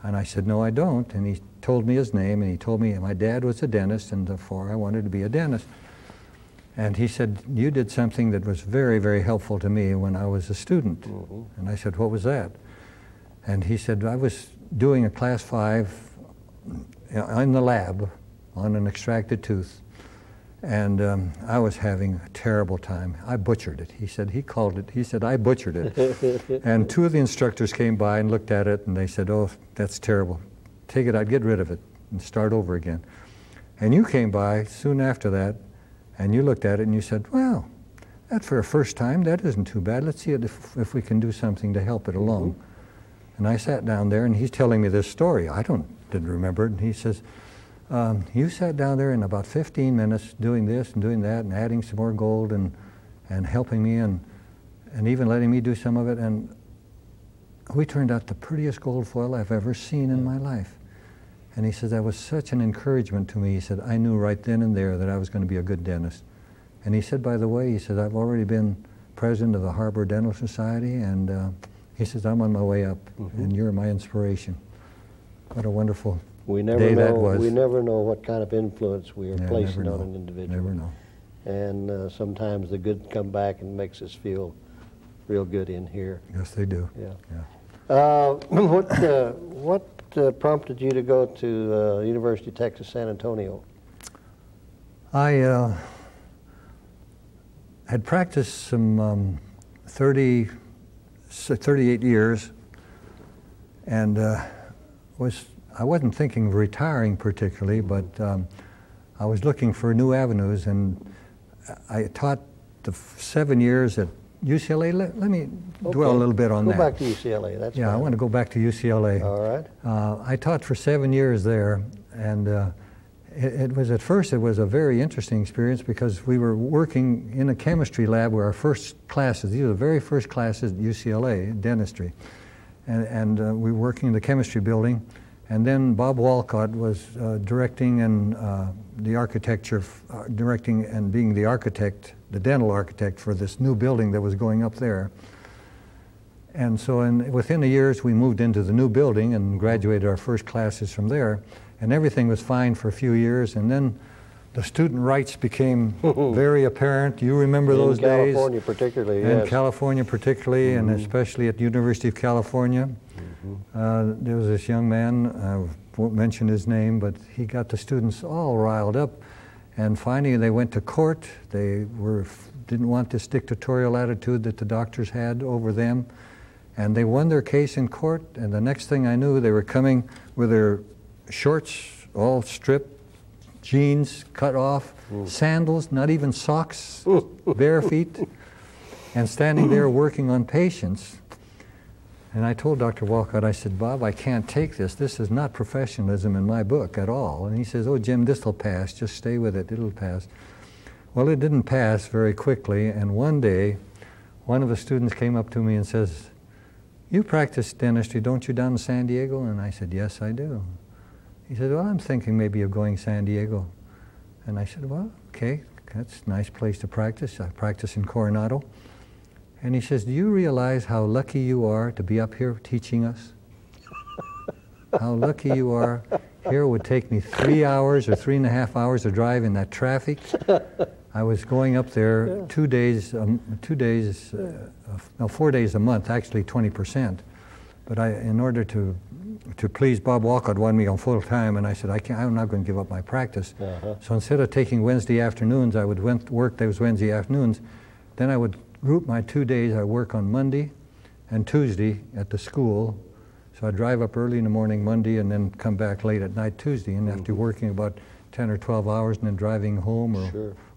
And I said, "No, I don't." And he told me his name, and he told me my dad was a dentist, and therefore I wanted to be a dentist. And he said, "You did something that was very, very helpful to me when I was a student." And I said, "What was that?" And he said, "I was doing a class 5 in the lab on an extracted tooth, and I was having a terrible time. I butchered it." He said, he said, "I butchered it." And 2 of the instructors came by and looked at it, and they said, "Oh, that's terrible. Take it out, get rid of it, and start over again." And you came by soon after that, and you looked at it, and you said, "Well, that for a first time, that isn't too bad. Let's see if we can do something to help it along." And I sat down there, and he's telling me this story. I didn't remember it. And he says, "You sat down there in about 15 minutes doing this and doing that and adding some more gold and helping me and even letting me do some of it. And we turned out the prettiest gold foil I've ever seen in my life." And he says, "That was such an encouragement to me." He said, "I knew right then and there that I was going to be a good dentist." And he said, "By the way," he said, "I've already been president of the Harbor Dental Society, and he says, I'm on my way up, and you're my inspiration." What a wonderful day that was. We never know what kind of influence we are placing on an individual. Never know. And sometimes the good come back and makes us feel real good in here. Yes, they do. Yeah. What prompted you to go to University of Texas, San Antonio? I had practiced some 38 years, and I wasn't thinking of retiring particularly, but I was looking for new avenues, and I taught the 7 years at UCLA, let me dwell a little bit on that. Go back to UCLA, that's Yeah, fine. I want to go back to UCLA. All right. I taught for 7 years there, and it was, at first, it was a very interesting experience because we were working in a chemistry lab where our first classes, these were the very first classes at UCLA, dentistry. And we were working in the chemistry building, and then Bob Walcott was directing and the architecture, directing and being the architect, the dental architect for this new building that was going up there. And so within the years we moved into the new building and graduated our first classes from there, and everything was fine for a few years, and then the student rights became very apparent. You remember those days? In California particularly, In yes. California particularly, and especially at the University of California. There was this young man, I won't mention his name, but he got the students all riled up, and finally they went to court. They didn't want this dictatorial attitude that the doctors had over them, and they won their case in court, and the next thing I knew, they were coming with their shorts all stripped, jeans cut off, sandals, not even socks, bare feet, and standing there working on patients. And I told Dr. Walcott, I said, Bob, I can't take this. This is not professionalism in my book at all. And he says, oh, Jim, this will pass. Just stay with it. It'll pass. Well, it didn't pass very quickly, and one day, one of the students came up to me and says, you practice dentistry, don't you, down in San Diego? And I said, yes, I do. He said, well, I'm thinking maybe of going San Diego. And I said, well, okay, that's a nice place to practice. I practice in Coronado. And he says, do you realize how lucky you are to be up here teaching us? How lucky you are. Here it would take me 3 hours or 3.5 hours to drive in that traffic. I was going up there 4 days a month, actually 20%. But in order to please Bob Walcott, wanted me on full time, and I said, I'm not going to give up my practice. So instead of taking Wednesday afternoons, I would work those Wednesday afternoons. Then I would group my 2 days. I work on Monday and Tuesday at the school. So I'd drive up early in the morning Monday and then come back late at night Tuesday. And after working about 10 or 12 hours and then driving home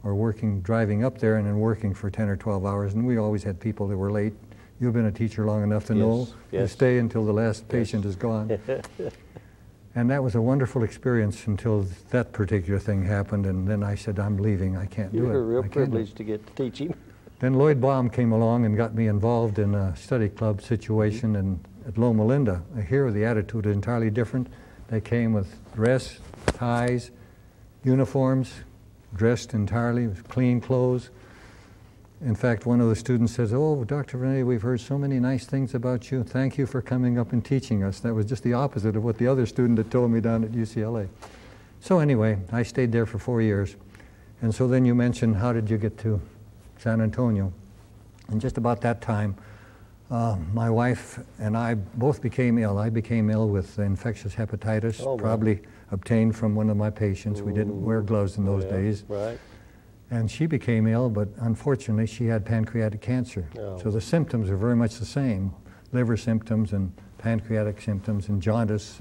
or driving up there and then working for 10 or 12 hours. And we always had people that were late. You've been a teacher long enough to know you stay until the last patient is gone. And that was a wonderful experience until that particular thing happened. And then I said, I'm leaving. I can't do it. You're a real privilege to get to teach him. Then Lloyd Baum came along and got me involved in a study club situation at Loma Linda. Here the attitude is entirely different. They came with dress, ties, uniforms, dressed entirely with clean clothes. In fact, one of the students says, oh, Dr. Vernetti, we've heard so many nice things about you. Thank you for coming up and teaching us. That was just the opposite of what the other student had told me down at UCLA. So anyway, I stayed there for 4 years. And so then you mentioned, how did you get to San Antonio? And just about that time, my wife and I both became ill. I became ill with infectious hepatitis, probably obtained from one of my patients. We didn't wear gloves in those days. Right. And she became ill, but unfortunately she had pancreatic cancer. So the symptoms are very much the same, liver symptoms and pancreatic symptoms and jaundice.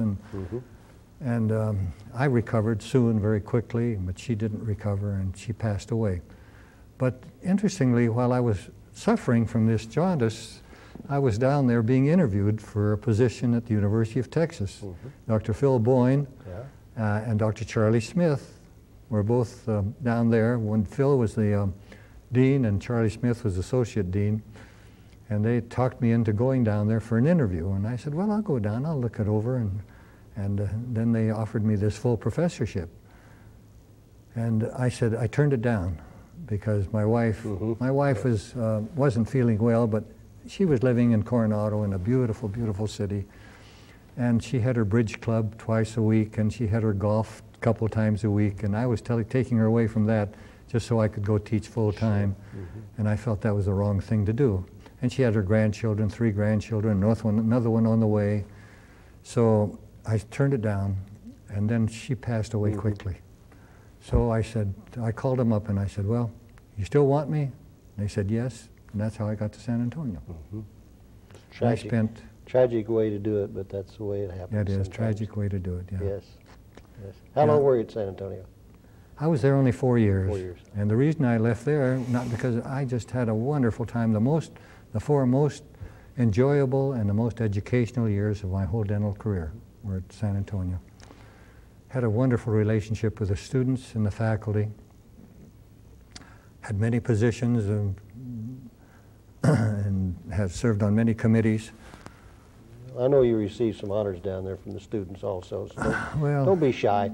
And I recovered soon, very quickly, but she didn't recover and she passed away. But interestingly, while I was suffering from this jaundice, I was down there being interviewed for a position at the University of Texas. Dr. Phil Boyne and Dr. Charlie Smith were both down there when Phil was the dean and Charlie Smith was associate dean. And they talked me into going down there for an interview. And I said, well, I'll go down, I'll look it over. And then they offered me this full professorship. And I said, I turned it down because my wife wasn't feeling well, but she was living in Coronado in a beautiful, beautiful city. And she had her bridge club twice a week, and she had her golf a couple times a week. And I was taking her away from that just so I could go teach full time. And I felt that was the wrong thing to do. And she had her grandchildren, 3 grandchildren, another one on the way. So I turned it down, and then she passed away quickly. So I called them up and I said, well, you still want me? They said yes, and that's how I got to San Antonio. Tragic way to do it, but that's the way it happens. It is, tragic way to do it, yeah. Yes. How long were you at San Antonio? I was there only 4 years. 4 years. And the reason I left there, not because I just had a wonderful time, the 4 most enjoyable and the most educational years of my whole dental career were at San Antonio. Had a wonderful relationship with the students and the faculty. Had many positions and have served on many committees. I know you received some honors down there from the students also, so Well, don't be shy.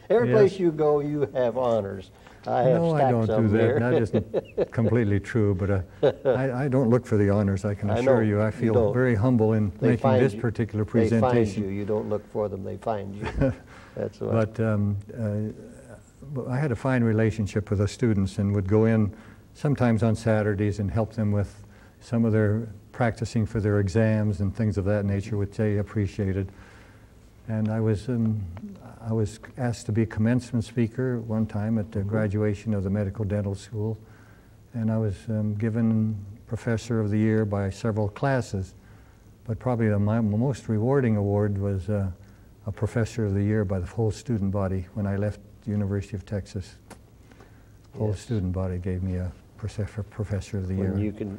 Every place you go, you have honors. I have no, I stacks don't of do them that. here. That isn't completely true, but I don't look for the honors, I can I assure know, you. I you feel don't. very humble in They making find this you. particular They presentation. find you. You don't look for them, they find you. That's what. But I had a fine relationship with the students and would go in sometimes on Saturdays and help them with some of their practicing for their exams and things of that nature, which they appreciated. And I was asked to be commencement speaker one time at the graduation of the medical dental school, and I was given Professor of the Year by several classes, but probably my most rewarding award was a Professor of the Year by the whole student body when I left the University of Texas. The whole student body gave me a Professor of the Year.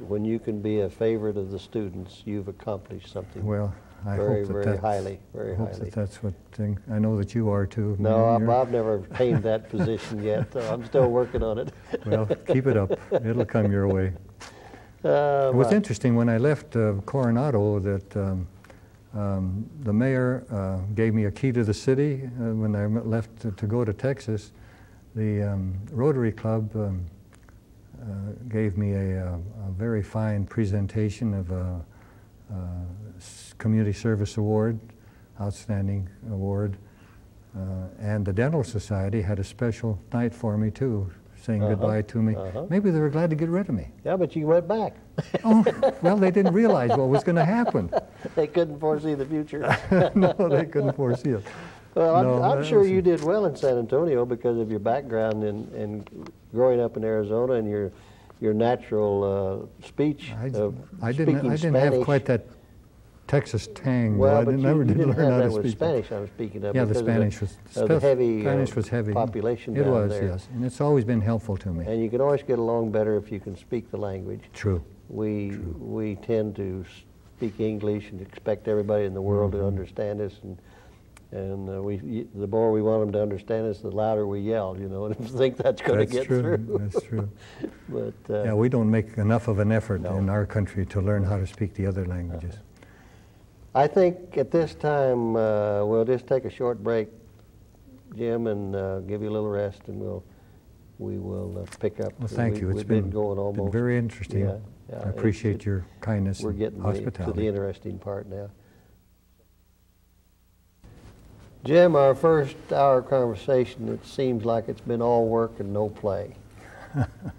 When you can be a favorite of the students, you've accomplished something. Well, I very, hope that very highly, very hope highly. that's what thing. I know that you are too. No, I've never attained that position yet. I'm still working on it. Well, keep it up. It'll come your way. It was interesting when I left Coronado that the mayor gave me a key to the city when I left to go to Texas. The Rotary Club gave me a very fine presentation of a Community Service Award, Outstanding Award, and the Dental Society had a special night for me too, saying goodbye to me. Maybe they were glad to get rid of me. Yeah, but you went back. Oh, well, they didn't realize what was going to happen. They couldn't foresee the future. No, they couldn't foresee it. Well, No, I'm sure you did well in San Antonio because of your background in growing up in Arizona and your natural speech of I speaking didn't Spanish. have quite that Texas tang. Well, I but never you did didn't learn have how that to with speak. Spanish I was speaking of. Yeah, the because Spanish of the heavy, Spanish was heavy. population It down was, there. yes, and it's always been helpful to me. And you can always get along better if you can speak the language. True. We tend to speak English and expect everybody in the world to understand us, and the more we want them to understand us, the louder we yell, you know, and think that's going to get through. That's true. But yeah, we don't make enough of an effort No. in our country to learn how to speak the other languages. I think at this time we'll just take a short break, Jim, and give you a little rest, and we will pick up. Well, thank you. It's We've been going almost. been very interesting. Yeah, I appreciate your kindness We're and getting to hospitality. the interesting part now. Jim, our first hour conversation, it seems like it's been all work and no play.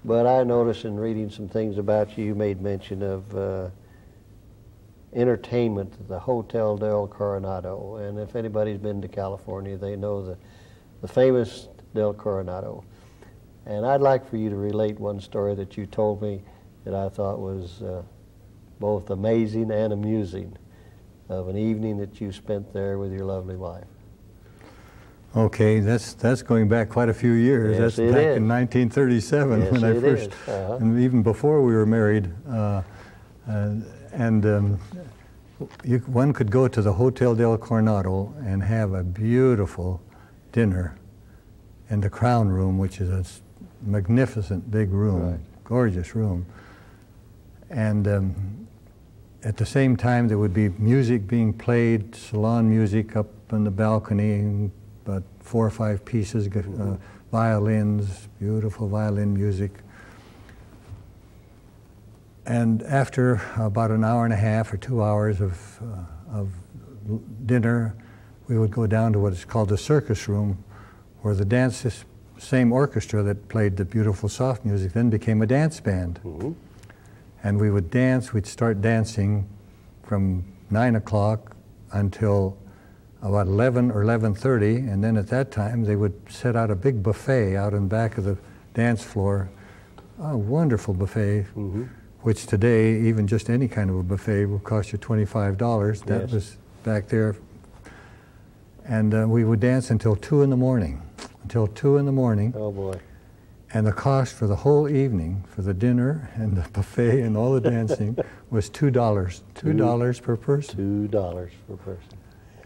But I noticed in reading some things about you, you made mention of entertainment at the Hotel del Coronado. And if anybody's been to California, they know the famous Del Coronado. And I'd like for you to relate one story that you told me that I thought was both amazing and amusing of an evening that you spent there with your lovely wife. Okay, that's going back quite a few years. Yes, That's it back is. in 1937 Yes, when I it first, is. and even before we were married. One could go to the Hotel del Coronado and have a beautiful dinner in the Crown Room, which is a magnificent big room, Right. gorgeous room. And at the same time, there would be music being played, salon music up on the balcony, about 4 or 5 pieces, violins, beautiful violin music. And after about an hour and a half or 2 hours of dinner, we would go down to what is called the circus room, where this same orchestra that played the beautiful soft music then became a dance band. Mm-hmm. And we would dance, we'd start dancing from 9 o'clock until about 11 or 11:30, and then at that time they would set out a big buffet out in back of the dance floor, a wonderful buffet, Mm-hmm. which today, even just any kind of a buffet will cost you $25. That Yes. was back there. And we would dance until 2 in the morning. until 2 in the morning. Oh boy. And the cost for the whole evening, for the dinner and the buffet and all the dancing, was $2. $2 per person. $2 per person.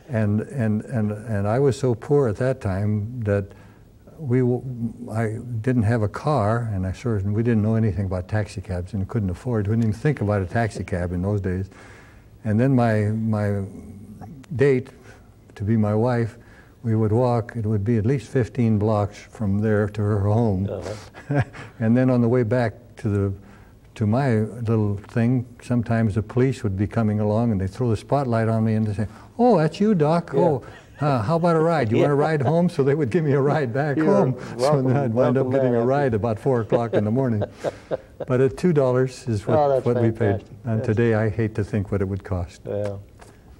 And I was so poor at that time that I didn't have a car, and we didn't know anything about taxi cabs and couldn't afford. We didn't even think about a taxi cab in those days. And then my date to be my wife, we would walk. It would be at least 15 blocks from there to her home. And then on the way back to my little thing, sometimes the police would be coming along and they'd throw the spotlight on me and they'd say, "Oh, that's you, Doc. Yeah. Oh, how about a ride? You want a ride home?" So they would give me a ride back home. So then I'd wind up getting a ride about 4 o'clock in the morning. But at $2 is what we paid. And today I hate to think what it would cost. Yeah.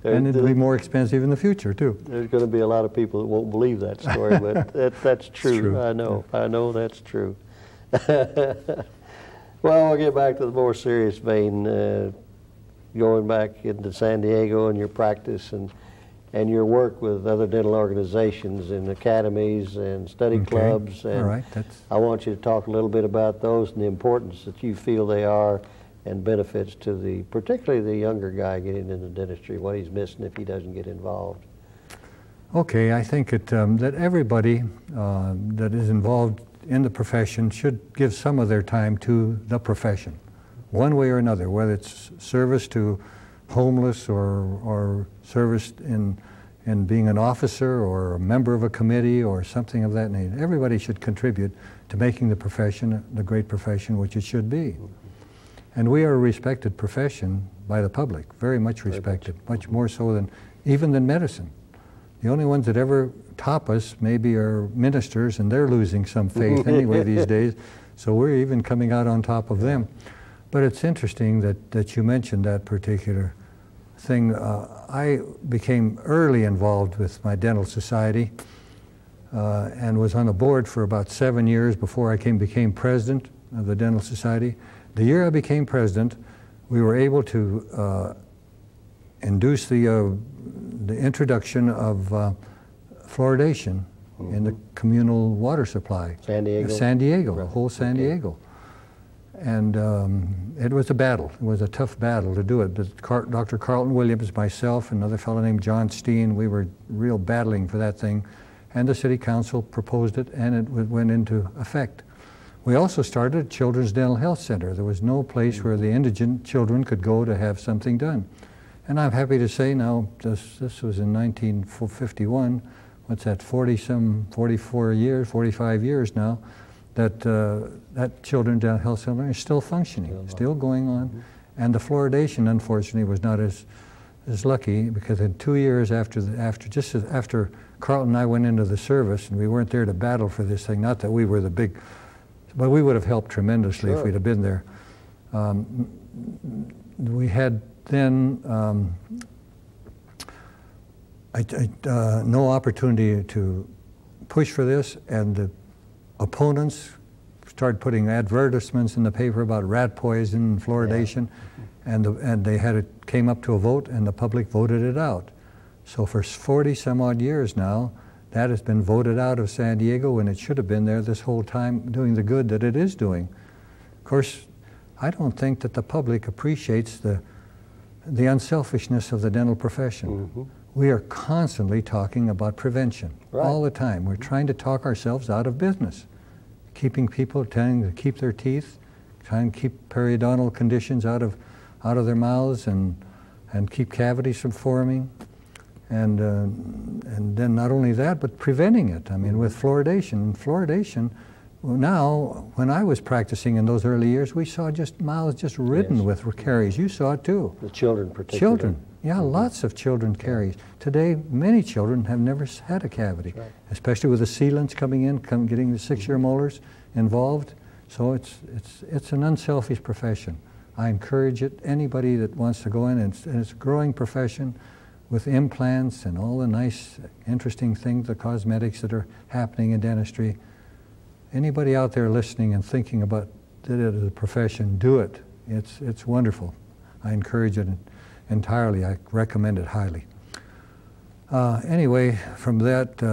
And it'll be more expensive in the future, too. There's going to be a lot of people that won't believe that story, but that's true. True. I know. Yeah. I know that's true. Well, we'll get back to the more serious vein, going back into San Diego and your practice and your work with other dental organizations and academies and study clubs. And all right. I want you to talk a little bit about those and the importance that you feel they are and benefits to particularly the younger guy getting into dentistry, what he's missing if he doesn't get involved. Okay, I think that everybody that is involved in the profession should give some of their time to the profession, one way or another, whether it's service to homeless or service in being an officer or a member of a committee or something of that nature. Everybody should contribute to making the profession the great profession which it should be. And we are a respected profession by the public, very much respected, much more so even than medicine. The only ones that ever top us maybe are ministers, and they're losing some faith anyway these days, so we're even coming out on top of them. But it's interesting that you mentioned that particular thing. I became early involved with my dental society and was on the board for about 7 years before I became president of the dental society. The year I became president, we were able to induce the introduction of fluoridation in the communal water supply. San Diego? San Diego, the whole San Diego. And it was a battle. It was a tough battle to do it. But Dr. Carlton Williams, myself, and another fellow named John Steen, we were real battling for that thing. And the city council proposed it, and it went into effect. We also started a Children's Dental Health Center. There was no place where the indigent children could go to have something done. And I'm happy to say now, this was in 1951, what's that, 45 years now, that Children's Dental Health Center is still functioning, still going on. And the fluoridation, unfortunately, was not as lucky, because in 2 years just after Carlton and I went into the service, and we weren't there to battle for this thing, not that we were the big, but we would have helped tremendously if we'd have been there. We had then no opportunity to push for this, and the opponents started putting advertisements in the paper about rat poison and fluoridation, and they came up to a vote, and the public voted it out. So for 40 some odd years now, that has been voted out of San Diego, and it should have been there this whole time doing the good that it is doing. Of course, I don't think that the public appreciates the unselfishness of the dental profession. We are constantly talking about prevention all the time. We're trying to talk ourselves out of business, keeping people trying to keep their teeth, trying to keep periodontal conditions out of their mouths, and keep cavities from forming. And then not only that, but preventing it. I mean, with fluoridation. Fluoridation, now, when I was practicing in those early years, we saw mouths just ridden with caries. You saw it too. The children particularly. Children, yeah, lots of children caries. Today, many children have never had a cavity, especially with the sealants coming in, getting the 6-year molars involved. So it's an unselfish profession. I encourage it. Anybody that wants to go in, and it's a growing profession, with implants and all the nice, interesting things, the cosmetics that are happening in dentistry. Anybody out there listening and thinking about it as a profession, do it. It's wonderful. I encourage it entirely. I recommend it highly. Anyway, from that,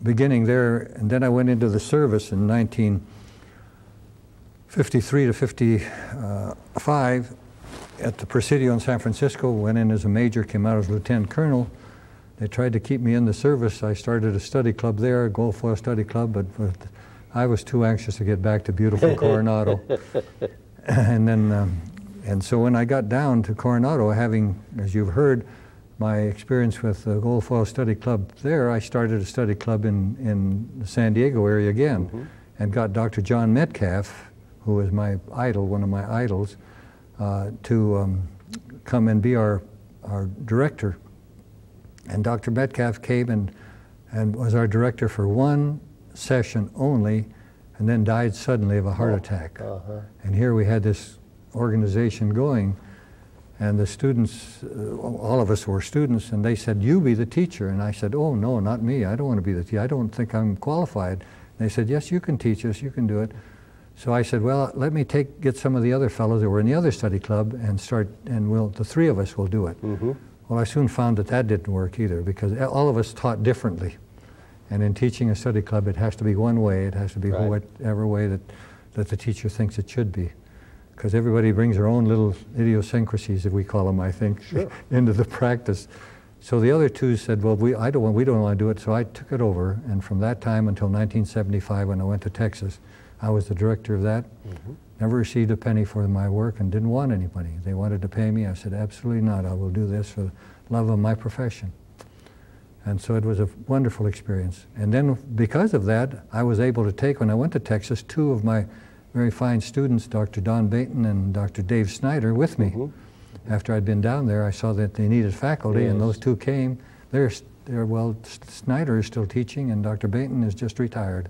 beginning there, and then I went into the service in 1953 to 55 at the Presidio in San Francisco. Went in as a major, came out as lieutenant colonel. They tried to keep me in the service. I started a study club there, a gold foil study club, but I was too anxious to get back to beautiful Coronado. And then, and so when I got down to Coronado, having, as you've heard, my experience with the gold foil study club there, I started a study club in the San Diego area again, and got Dr. John Metcalf, who was my idol, one of my idols, to come and be our director. And Dr. Metcalf came and was our director for one session only, and then died suddenly of a heart attack. And here we had this organization going, and the students, all of us were students, and they said, "You be the teacher." And I said, "Oh, no, not me. I don't want to be the teacher. I don't think I'm qualified." And they said, "Yes, you can teach us. You can do it." So I said, "Well, let me get some of the other fellows that were in the other study club and start, and the three of us will do it." Well, I soon found that didn't work either, because all of us taught differently. And in teaching a study club, it has to be one way. It has to be whatever way that the teacher thinks it should be. Because everybody brings their own little idiosyncrasies, if we call them, I think, into the practice. So the other two said, "Well, we don't want to do it." So I took it over, and from that time until 1975, when I went to Texas, I was the director of that. Never received a penny for my work and didn't want any money. They wanted to pay me. I said, "Absolutely not. I will do this for the love of my profession." And so it was a wonderful experience. And then because of that, I was able to take, when I went to Texas, two of my very fine students, Dr. Don Baton and Dr. Dave Snyder, with me. After I'd been down there, I saw that they needed faculty, and those two came. Well, Snyder is still teaching, and Dr. Baton is just retired.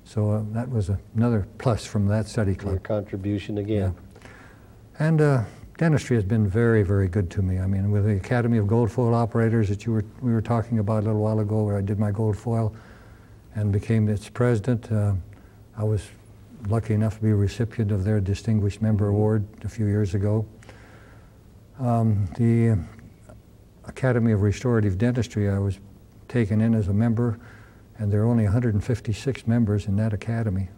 So that was another plus from that study club. Your contribution again. Yeah. And dentistry has been very, very good to me. I mean, with the Academy of Gold Foil Operators that we were talking about a little while ago, where I did my gold foil and became its president, I was lucky enough to be a recipient of their Distinguished Member Award a few years ago. The Academy of Restorative Dentistry, I was taken in as a member, and there are only 156 members in that academy.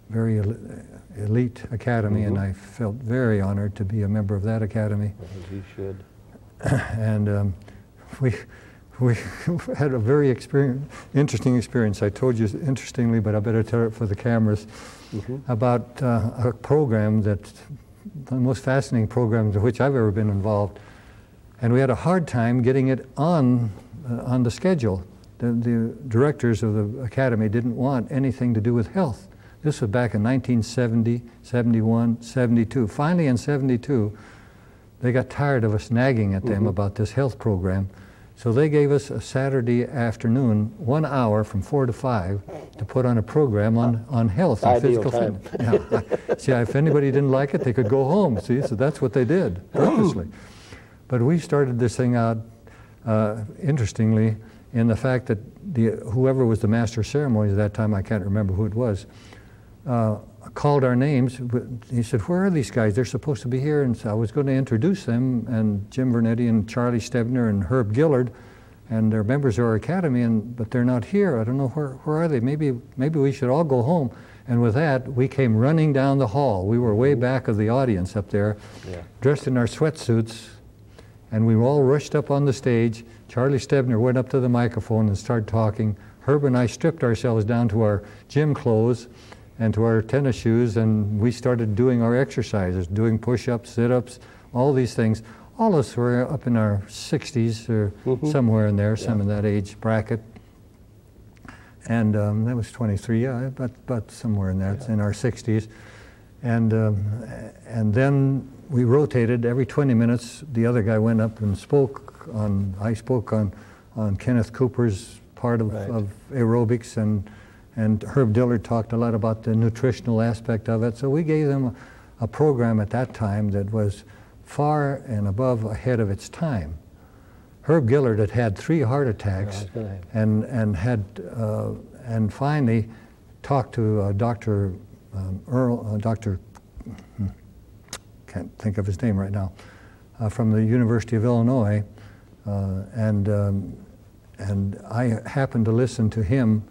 Very elite academy, and I felt very honored to be a member of that academy. As you should. And we had a very interesting experience. I told you interestingly, but I better tell it for the cameras, about a program that's the most fascinating program to which I've ever been involved. And we had a hard time getting it on the schedule. The directors of the academy didn't want anything to do with health. This was back in 1970, 71, 72. Finally in 72, they got tired of us nagging at them about this health program. So they gave us a Saturday afternoon, 1 hour from 4 to 5, to put on a program on health and physical fitness. Yeah. See, if anybody didn't like it, they could go home. See, so that's what they did, purposely. But we started this thing out, interestingly, in the fact that whoever was the master of ceremonies at that time, I can't remember who it was, called our names. He said, "Where are these guys? They're supposed to be here." And so I was going to introduce them, and Jim Vernetti and Charlie Stebner and Herb Gillard, and they're members of our academy, but they're not here. I don't know, where are they? Maybe we should all go home. And with that, we came running down the hall. We were way back of the audience up there, dressed in our sweatsuits, and we all rushed up on the stage. Charlie Stebner went up to the microphone and started talking. Herb and I stripped ourselves down to our gym clothes and to our tennis shoes, and we started doing our exercises, doing push-ups, sit-ups, all these things. All of us were up in our 60s or somewhere in there, some in that age bracket. And that was 23, but somewhere in there, in our 60s. And then we rotated every 20 minutes. The other guy went up and I spoke on Kenneth Cooper's part of aerobics, and Herb Dillard talked a lot about the nutritional aspect of it. So we gave them a program at that time that was far and above ahead of its time. Herb Gillard had had 3 heart attacks, and finally talked to Dr. Can't think of his name right now, from the University of Illinois, and I happened to listen to him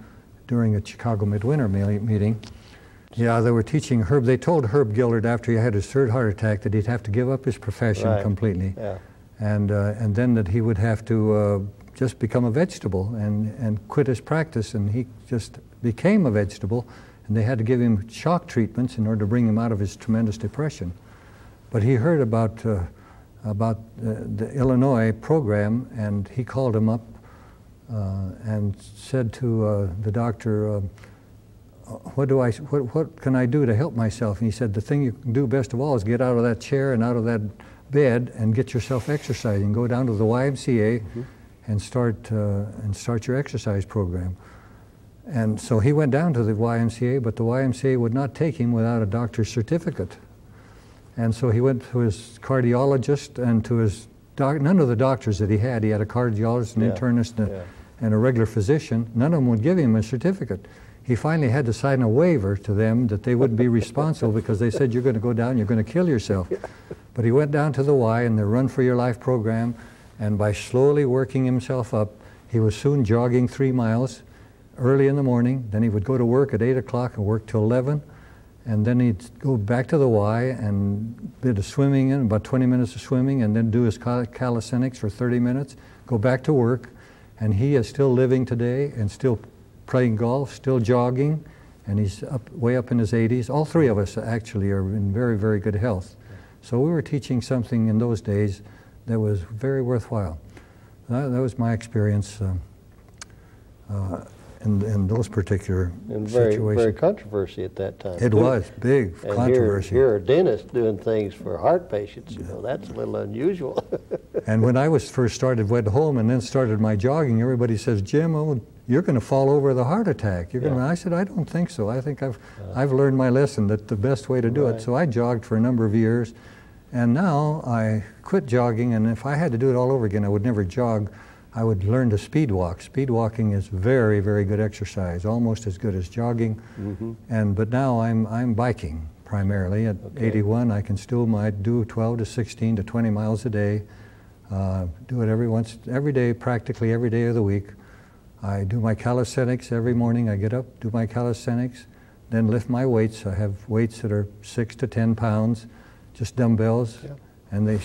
during a Chicago Midwinter meeting. Yeah, they were teaching Herb. They told Herb Gillard after he had his third heart attack that he'd have to give up his profession completely, and then that he would have to just become a vegetable and quit his practice, and he just became a vegetable, and they had to give him shock treatments in order to bring him out of his tremendous depression. But he heard about the Illinois program, and he called him up and said to the doctor, what can I do to help myself? And he said, the thing you can do best of all is get out of that chair and out of that bed and get yourself exercising. Go down to the YMCA and start your exercise program. And so he went down to the YMCA, but the YMCA would not take him without a doctor's certificate. And so he went to his cardiologist and to his none of the doctors that he had a cardiologist, an internist, and a regular physician. None of them would give him a certificate. He finally had to sign a waiver to them that they wouldn't be responsible because they said, you're going to go down, you're going to kill yourself. But he went down to the Y and the Run for Your Life program, and by slowly working himself up, he was soon jogging 3 miles early in the morning. Then he would go to work at 8 o'clock and work till 11. And then he'd go back to the Y and did a swimming in, about 20 minutes of swimming, and then do his calisthenics for 30 minutes, go back to work. And he is still living today and still playing golf, still jogging, and he's way up in his 80s. All three of us actually are in very, very good health. So we were teaching something in those days that was very worthwhile. That was my experience in those particular situations. Very controversy at that time. It was big controversy. Here, a dentist doing things for heart patients, that's a little unusual. And when I first went home and then started my jogging, everybody says, Jim, you're going to fall over with a heart attack. I said, I don't think so. I think I've learned my lesson that the best way to do it. So I jogged for a number of years, and now I quit jogging, and if I had to do it all over again, I would never jog. I would learn to speed walk. Speed walking is very, very good exercise, almost as good as jogging. But now I'm biking primarily. At 81, I can still do 12 to 16 to 20 miles a day. Do it every day, practically every day of the week. I do my calisthenics every morning. I get up, do my calisthenics, then lift my weights. I have weights that are 6 to 10 pounds, just dumbbells, and they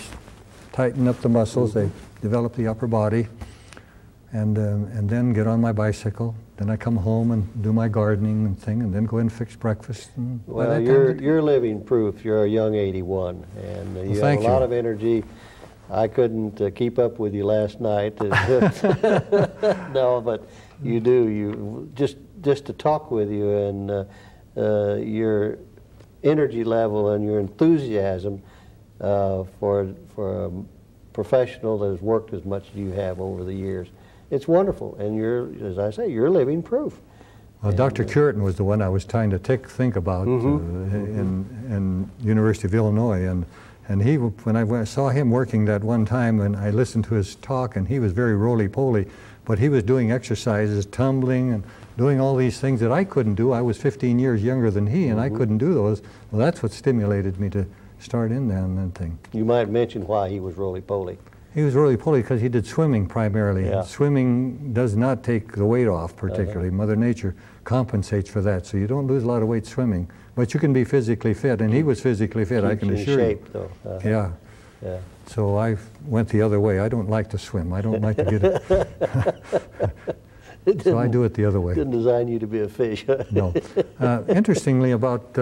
tighten up the muscles. They develop the upper body. And then get on my bicycle. Then I come home and do my gardening and then go in and fix breakfast. And well, you're living proof. You're a young 81, and you have a lot of energy. I couldn't keep up with you last night. No, but you do. You just to talk with you and your energy level and your enthusiasm for a professional that has worked as much as you have over the years. It's wonderful, and as I say, you're living proof. Well, Dr. Curitin was the one I was trying to think about in University of Illinois, and he, when I saw him working that one time, and I listened to his talk, and he was very roly-poly, but he was doing exercises, tumbling, and doing all these things that I couldn't do. I was 15 years younger than he, and I couldn't do those. Well, that's what stimulated me to start in that thing. You might mention why he was roly-poly. He was roly-poly because he did swimming primarily. Swimming does not take the weight off particularly. Mother Nature compensates for that, so you don't lose a lot of weight swimming. But you can be physically fit, and he was physically fit, I can assure you. Keeps in shape, though. Yeah. So I went the other way. I don't like to swim. I don't like to get it. So I do it the other way. Didn't design you to be a fish. No. Interestingly about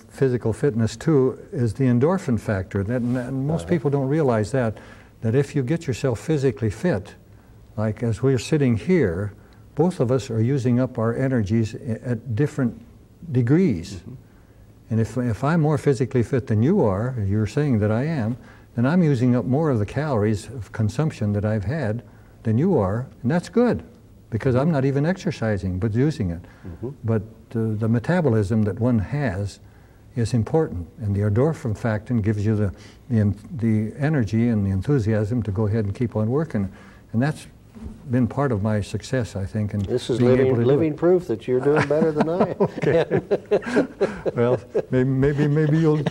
physical fitness, too, is the endorphin factor. And most people don't realize that if you get yourself physically fit, like as we're sitting here, both of us are using up our energies at different degrees. And if I'm more physically fit than you are, you're saying that I am, then I'm using up more of the calories of consumption that I've had than you are, and that's good, because I'm not even exercising, but using it. But the metabolism that one has is important, and the endorphin factor gives you the energy and the enthusiasm to go ahead and keep on working, and that's been part of my success, I think. And this is living proof that you're doing better than I am. Okay. Well, maybe you'll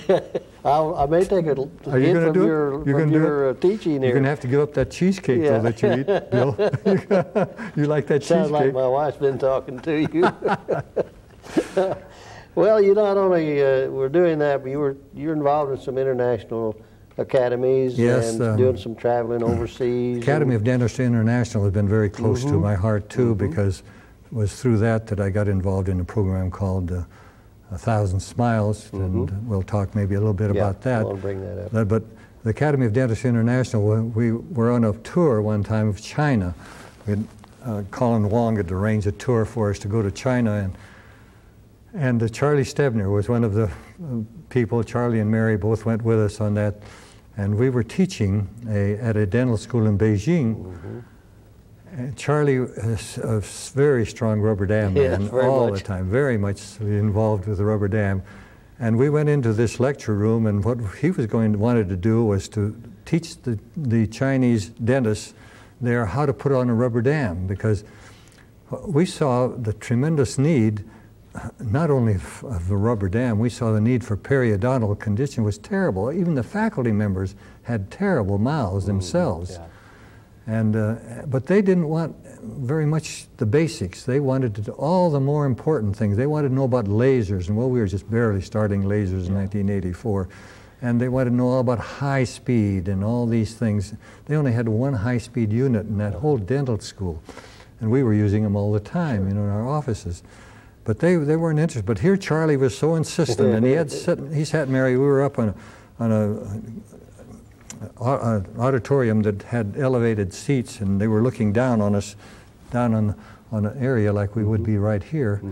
I may take a Are you hint going to do from it? You're going to your teaching here. You're going to have to give up that cheesecake, though, that you eat, Bill. You like that cheesecake? Sounds like my wife's been talking to you. Well, you not only were doing that, but you're involved in some international academies. Yes, and doing some traveling overseas. Academy of Dentistry International has been very close to my heart, too, because it was through that I got involved in a program called 1,000 Smiles, and we'll talk maybe a little bit about that. I'll bring that up. But the Academy of Dentistry International, we were on a tour one time of China. Colin Wong had arranged a tour for us to go to China, and Charlie Stebner was one of the people. Charlie and Mary both went with us on that, and we were teaching at a dental school in Beijing. And Charlie is a very strong rubber dam man all the time, very much involved with the rubber dam. And we went into this lecture room, and what he was wanted to do was to teach the Chinese dentists there how to put on a rubber dam, because we saw the tremendous need, not only of the rubber dam, we saw the need for periodontal condition was terrible. Even the faculty members had terrible mouths themselves. But they didn't want very much the basics. They wanted to do all the more important things. They wanted to know about lasers, and well, we were just barely starting lasers in 1984. And they wanted to know all about high speed and all these things. They only had one high-speed unit in that whole dental school, and we were using them all the time, in our offices. But they weren't interested. But here Charlie was so insistent, and he sat Mary. We were up on an auditorium that had elevated seats, and they were looking down on us, down on an area like we would be right here.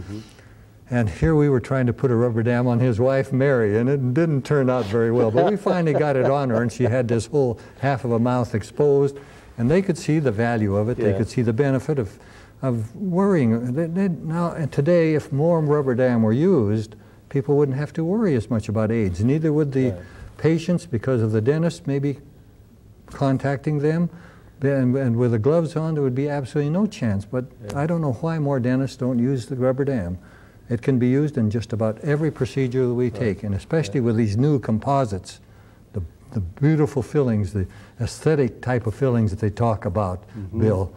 And here we were trying to put a rubber dam on his wife, Mary, and it didn't turn out very well. But we finally got it on her, and she had this whole half of a mouth exposed, and they could see the value of it. They could see the benefit of worrying. Now, and today, if more rubber dam were used, people wouldn't have to worry as much about AIDS. Neither would the patients, because of the dentist maybe contacting them. And with the gloves on, there would be absolutely no chance. But I don't know why more dentists don't use the rubber dam. It can be used in just about every procedure that we take, and especially with these new composites, the beautiful fillings, the aesthetic type of fillings that they talk about, Bill.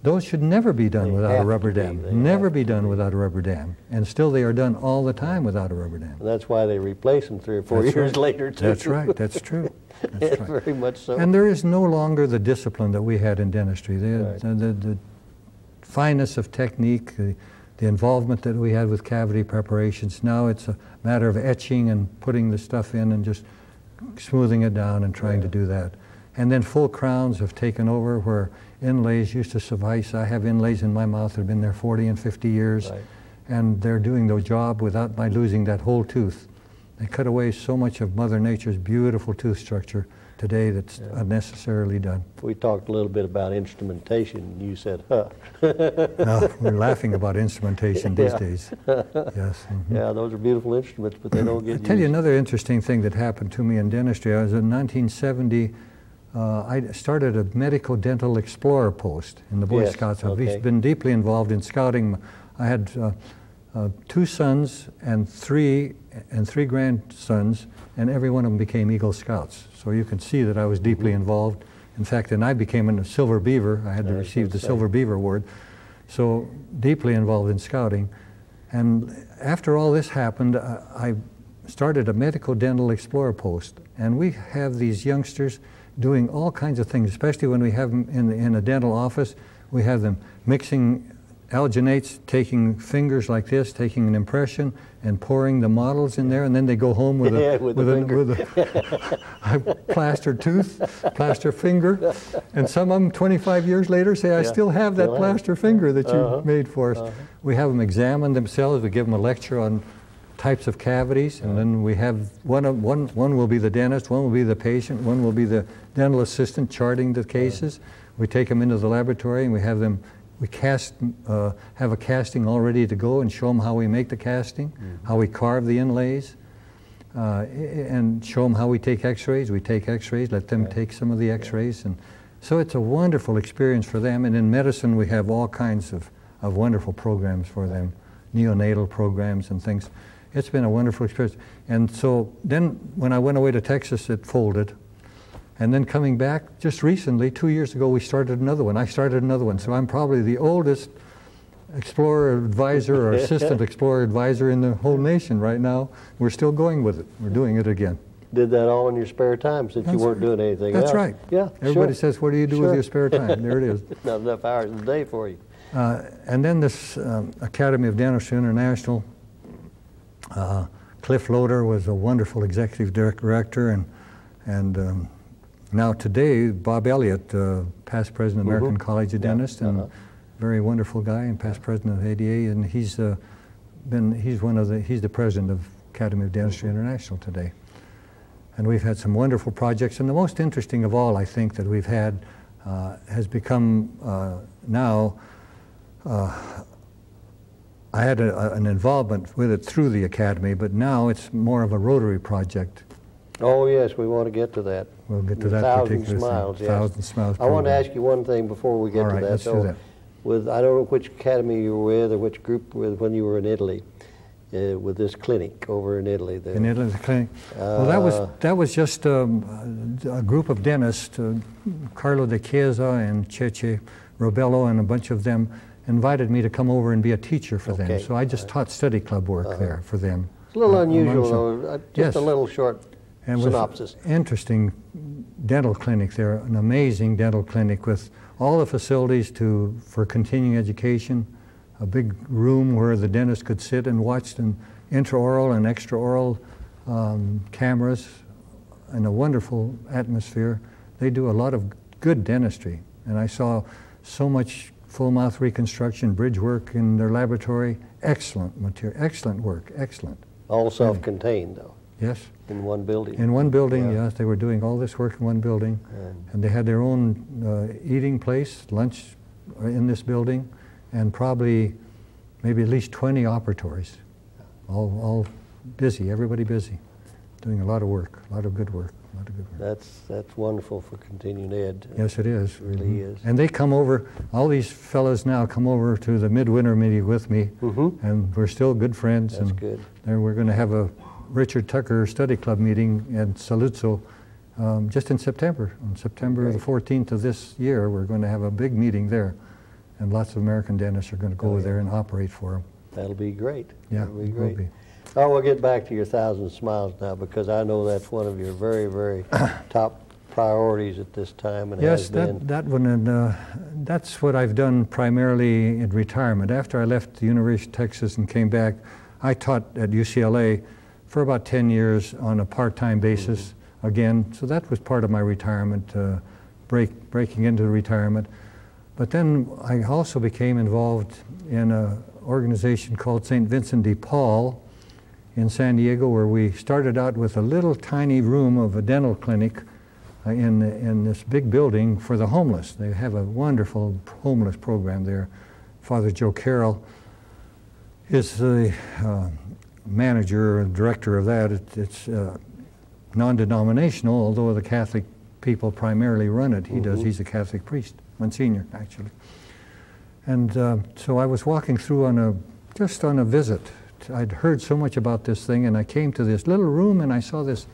Those should never be done without a rubber dam. Never be done without a rubber dam. And still they are done all the time without a rubber dam. And that's why they replace them 3 or 4 years later, too. That's right. That's true. That's right. Very much so. And there is no longer the discipline that we had in dentistry. The fineness of technique, the involvement that we had with cavity preparations. Now it's a matter of etching and putting the stuff in and just smoothing it down and trying to do that. And then full crowns have taken over, where inlays used to suffice. I have inlays in my mouth that have been there 40 and 50 years, and they're doing the job without my losing that whole tooth. They cut away so much of Mother Nature's beautiful tooth structure today that's unnecessarily done. We talked a little bit about instrumentation. You said, huh. No, we're laughing about instrumentation these days. Yes. Yeah, those are beautiful instruments, but they don't get I'll tell you another interesting thing that happened to me in dentistry. I was in 1970. I started a medical dental explorer post in the Boy Scouts. I've been deeply involved in scouting. I had 2 sons and three grandsons, and every one of them became Eagle Scouts. So you can see that I was deeply involved. In fact, then I became a Silver Beaver. I had to receive the Silver Beaver Award. So deeply involved in scouting. And after all this happened, I started a medical dental explorer post. And we have these youngsters doing all kinds of things, especially when we have them in a dental office. We have them mixing alginates, taking fingers like this, taking an impression, and pouring the models in there, and then they go home with a plaster tooth, plaster finger, and some of them 25 years later say, I still have that plaster finger that you made for us. We have them examine themselves. We give them a lecture on types of cavities, and then we have one will be the dentist, one will be the patient, one will be the dental assistant charting the cases. We take them into the laboratory and we have them, have a casting all ready to go and show them how we make the casting, how we carve the inlays, and show them how we take x-rays. We take x-rays, let them take some of the x-rays, and so it's a wonderful experience for them. And in medicine we have all kinds of wonderful programs for them, neonatal programs and things. it's been a wonderful experience. And so then when I went away to Texas, it folded. And then coming back, just recently, 2 years ago, we started another one. I started another one. So I'm probably the oldest explorer advisor or assistant explorer advisor in the whole nation right now. We're still going with it. We're doing it again. Did that all in your spare time since you weren't doing anything else? That's right. Yeah, Everybody says, what do you do with your spare time? There it is. Not enough hours a day for you. And then this Academy of Dentistry International, Cliff Loader was a wonderful executive director, and now today, Bob Elliott, past president of American College of Dentists, and very wonderful guy, and past president of ADA, and he's the president of Academy of Dentistry International today. And we've had some wonderful projects, and the most interesting of all, I think, that we've had has become now. I had an involvement with it through the Academy, but now it's more of a Rotary project. Oh yes, we want to get to that. We'll get to that particular Smiles, thing. yes. 1,000 Smiles. I want to ask you one thing before we get to that. Let's do that. I don't know which academy you were with or which group with when you were in Italy, with this clinic over in Italy. There. In Italy, the clinic. Well, that was just a group of dentists, Carlo De Chiesa and Cece Robello and a bunch of them invited me to come over and be a teacher for them. So I just taught study club work there for them. It's a little unusual, though. Just a little short synopsis. Interesting dental clinic there, an amazing dental clinic with all the facilities for continuing education, a big room where the dentist could sit and watch an intraoral and extraoral cameras, and a wonderful atmosphere. They do a lot of good dentistry, and I saw so much full mouth reconstruction, bridge work in their laboratory. Excellent material, excellent work, excellent. All self-contained, though. Yes. In one building. In one building, yes. They were doing all this work in one building. And they had their own eating place, lunch in this building, and probably maybe at least 20 operatories. All busy, everybody busy, doing a lot of work, a lot of good work. That's wonderful for continuing ed. Yes, it is. It really is. And they come over, all these fellows now come over to the midwinter meeting with me, and we're still good friends. That's and good. We're going to have a Richard Tucker Study Club meeting at Saluzzo just in September. On September the 14th of this year, we're going to have a big meeting there, and lots of American dentists are going to go over there and operate for them. That'll be great. Yeah, that'll be great. Will be. Oh, we'll get back to your 1,000 Smiles now, because I know that's one of your very, very top priorities at this time. And yes, that one, and that's what I've done primarily in retirement. After I left the University of Texas and came back, I taught at UCLA for about 10 years on a part-time basis again. So that was part of my retirement, breaking into retirement. But then I also became involved in an organization called St. Vincent de Paul in San Diego, where we started out with a little tiny room of a dental clinic in this big building for the homeless. They have a wonderful homeless program there. Father Joe Carroll is the manager and director of that. It's non-denominational, although the Catholic people primarily run it. He does. He's a Catholic priest, Monsignor, actually. And so I was walking through just on a visit. I'd heard so much about this thing, and I came to this little room, and I saw this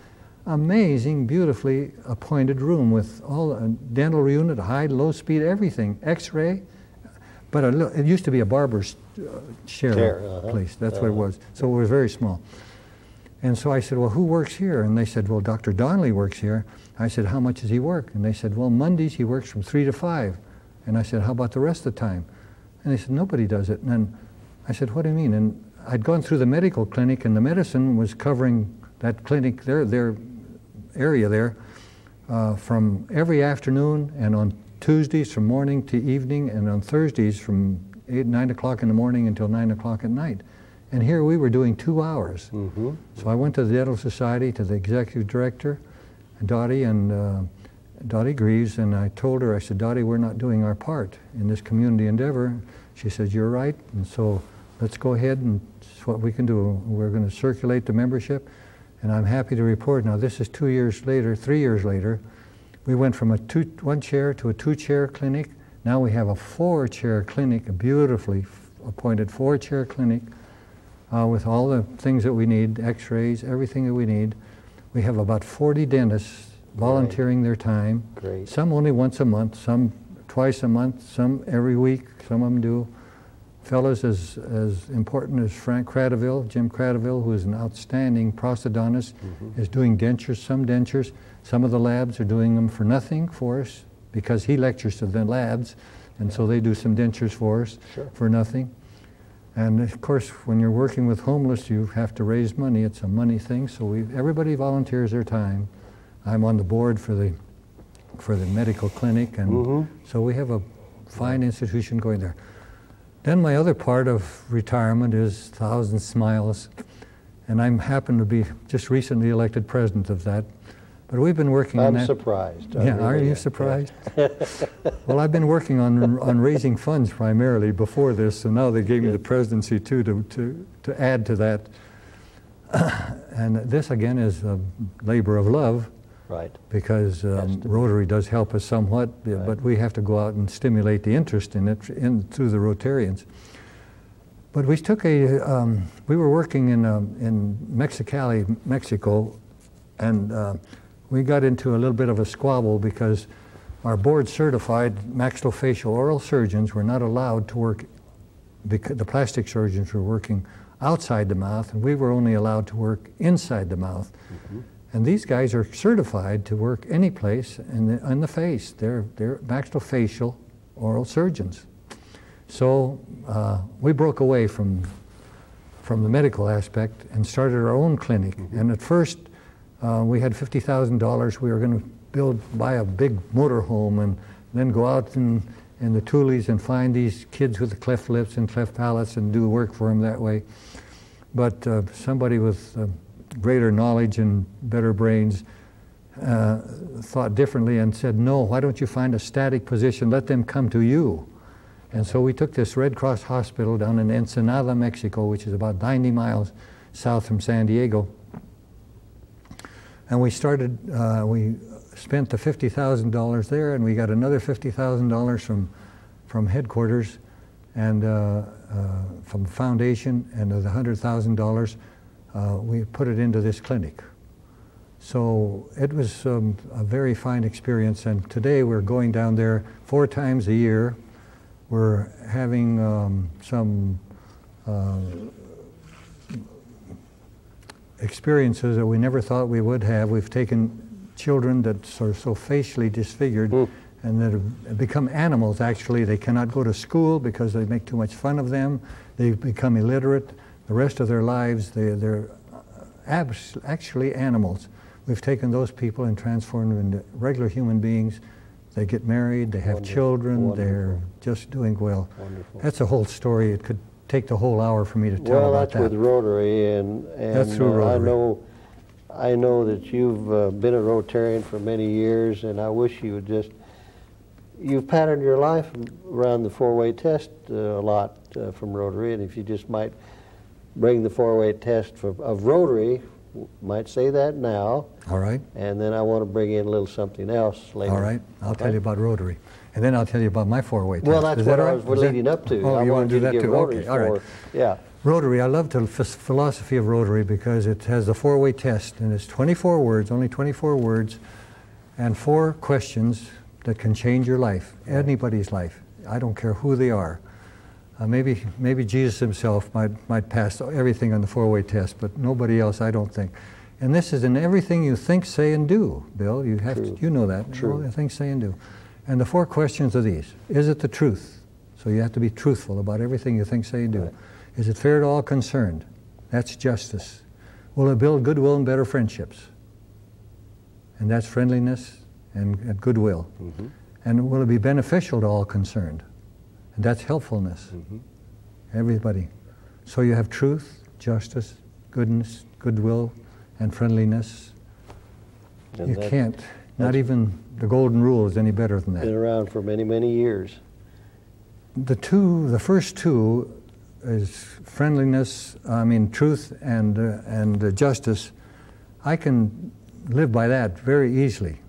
amazing, beautifully appointed room with all a dental unit, high, low speed, everything, X-ray. But it used to be a barber's chair place. That's what it was. So it was very small. And so I said, well, who works here? And they said, well, Dr. Donnelly works here. I said, how much does he work? And they said, well, Mondays he works from 3 to 5. And I said, how about the rest of the time? And they said, nobody does it. And then I said, what do you mean? And I'd gone through the medical clinic, and the medicine was covering that clinic, their area there, from every afternoon, and on Tuesdays from morning to evening, and on Thursdays from 9 o'clock in the morning until 9 o'clock at night. And here we were doing 2 hours. So I went to the Dental Society, to the executive director, Dottie Greaves, and I told her, I said, Dottie, we're not doing our part in this community endeavor. She said, you're right, and so let's go ahead, and it's what we can do. We're going to circulate the membership, and I'm happy to report, now this is 2 years later, 3 years later, we went from a 1-chair to a 2-chair clinic. Now we have a 4-chair clinic, a beautifully appointed 4-chair clinic, with all the things that we need, x-rays, everything that we need. We have about 40 dentists volunteering their time. Great. Some only once a month, some twice a month, some every week, some of them do. Fellows as important as Jim Cradaville, who is an outstanding prosthodontist, is doing dentures, some dentures. Some of the labs are doing them for nothing for us because he lectures to the labs, and so they do some dentures for us for nothing. And of course, when you're working with homeless, you have to raise money. It's a money thing, so everybody volunteers their time. I'm on the board for the medical clinic, and so we have a fine institution going there. Then my other part of retirement is Thousand Smiles, and I happen to be just recently elected president of that. But we've been working on that. I'm surprised. Yeah, are you surprised? Yeah. Well, I've been working on raising funds primarily before this, so now they gave me the presidency too to add to that. And this again is a labor of love. Right. Because Rotary does help us somewhat, but we have to go out and stimulate the interest in it through the Rotarians. But we took we were working in Mexicali, Mexico, and we got into a little bit of a squabble because our board-certified maxillofacial oral surgeons were not allowed to work, because the plastic surgeons were working outside the mouth, and we were only allowed to work inside the mouth. And these guys are certified to work any place in the face. They're maxillofacial oral surgeons. So we broke away from the medical aspect and started our own clinic. And at first, we had $50,000. We were going to buy a big motorhome and then go out in the Tules and find these kids with the cleft lips and cleft palates and do work for them that way. But somebody with greater knowledge and better brains thought differently and said, no, why don't you find a static position, let them come to you. And so we took this Red Cross hospital down in Ensenada, Mexico, which is about 90 miles south from San Diego. And we spent the $50,000 there, and we got another $50,000 from headquarters and from the foundation, and the $100,000 we put it into this clinic. So it was a very fine experience, and today we're going down there 4 times a year. We're having some experiences that we never thought we would have. We've taken children that are so facially disfigured and that have become animals, actually. They cannot go to school because they make too much fun of them. They've become illiterate. The rest of their lives, they're actually animals. We've taken those people and transformed them into regular human beings. They get married, they have children, they're just doing well. Wonderful. That's a whole story. It could take the whole hour for me to tell about that. Well, that's with Rotary, and that's through Rotary. I know that you've been a Rotarian for many years, and I wish you would you've patterned your life around the 4-way test a lot from Rotary, and if you just might bring the 4-way test of Rotary, might say that now. All right. And then I want to bring in a little something else later. All right. I'll tell you about Rotary. And then I'll tell you about my 4-way test. Well, that's what I was leading up to. Oh, you want to do that too? Rotary okay. All right. Yeah. Rotary, I love the philosophy of Rotary because it has the 4-way test, and it's 24 words, only 24 words, and 4 questions that can change your life, anybody's life. I don't care who they are. Maybe Jesus himself might pass everything on the 4-way test, but nobody else, I don't think. And this is in everything you think, say, and do, Bill. You have to, you know that. True. Think, say, and do. And the 4 questions are these. Is it the truth? So you have to be truthful about everything you think, say, and do. Right. Is it fair to all concerned? That's justice. Will it build goodwill and better friendships? And that's friendliness and goodwill. Mm-hmm. And will it be beneficial to all concerned? And that's helpfulness. Mm-hmm. Everybody. So you have truth, justice, goodness, goodwill, and friendliness. And you can't. Not even the golden rule is any better than that. Been around for many, many years. The first 2 is friendliness, truth and justice. I can live by that very easily.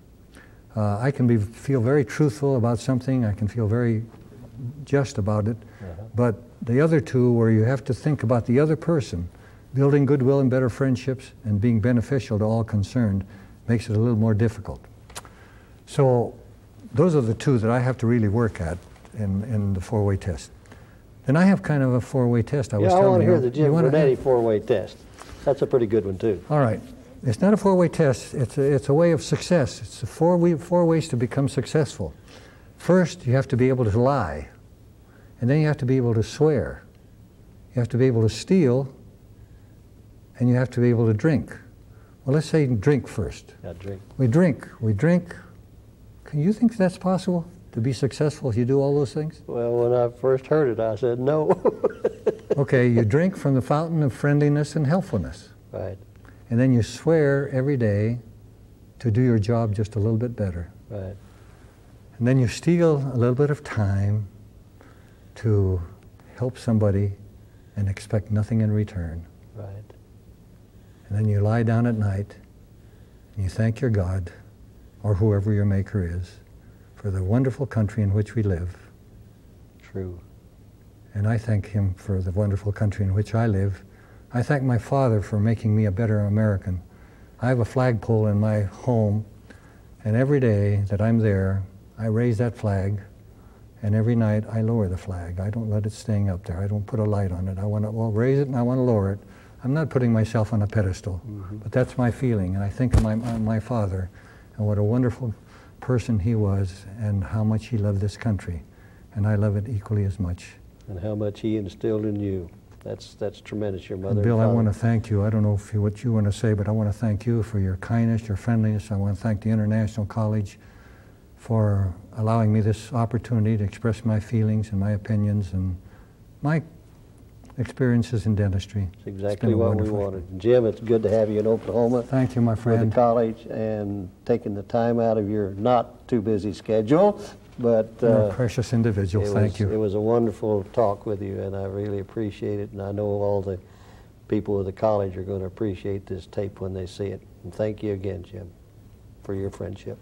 I can feel very truthful about something. I can feel very just about it. But the other two, where you have to think about the other person, building goodwill and better friendships and being beneficial to all concerned, makes it a little more difficult. So those are the two that I have to really work at in the four-way test. And I have kind of a four-way test. I want to hear the Jim Vernetti four-way test. That's a pretty good one, too. All right. It's not a four-way test. It's a way of success. It's four ways to become successful. First, you have to be able to lie. And then you have to be able to swear. You have to be able to steal. And you have to be able to drink. Well, let's say drink first. Yeah, drink. We drink. Can you think that's possible, to be successful if you do all those things? Well, when I first heard it, I said no. Okay, you drink from the fountain of friendliness and helpfulness. Right. And then you swear every day to do your job just a little bit better. Right. And then you steal a little bit of time to help somebody and expect nothing in return. Right. And then you lie down at night and you thank your God, or whoever your maker is, for the wonderful country in which we live. True. And I thank him for the wonderful country in which I live. I thank my father for making me a better American. I have a flagpole in my home, and every day that I'm there, I raise that flag, and every night I lower the flag. I don't let it stay up there. I don't put a light on it. I want to raise it and I want to lower it. I'm not putting myself on a pedestal, but that's my feeling, and I think of my father and what a wonderful person he was and how much he loved this country, and I love it equally as much. And how much he instilled in you. That's tremendous, your mother. And Bill, and I want to thank you. I don't know what you want to say, but I want to thank you for your kindness, your friendliness. I want to thank the International College for allowing me this opportunity to express my feelings and my opinions and my experiences in dentistry. It's exactly what we wanted. Jim, it's good to have you in Oklahoma. Thank you, my friend. With the college and taking the time out of your not too busy schedule. But you're a precious individual. Thank you. It was a wonderful talk with you, and I really appreciate it. And I know all the people of the college are going to appreciate this tape when they see it. And thank you again, Jim, for your friendship.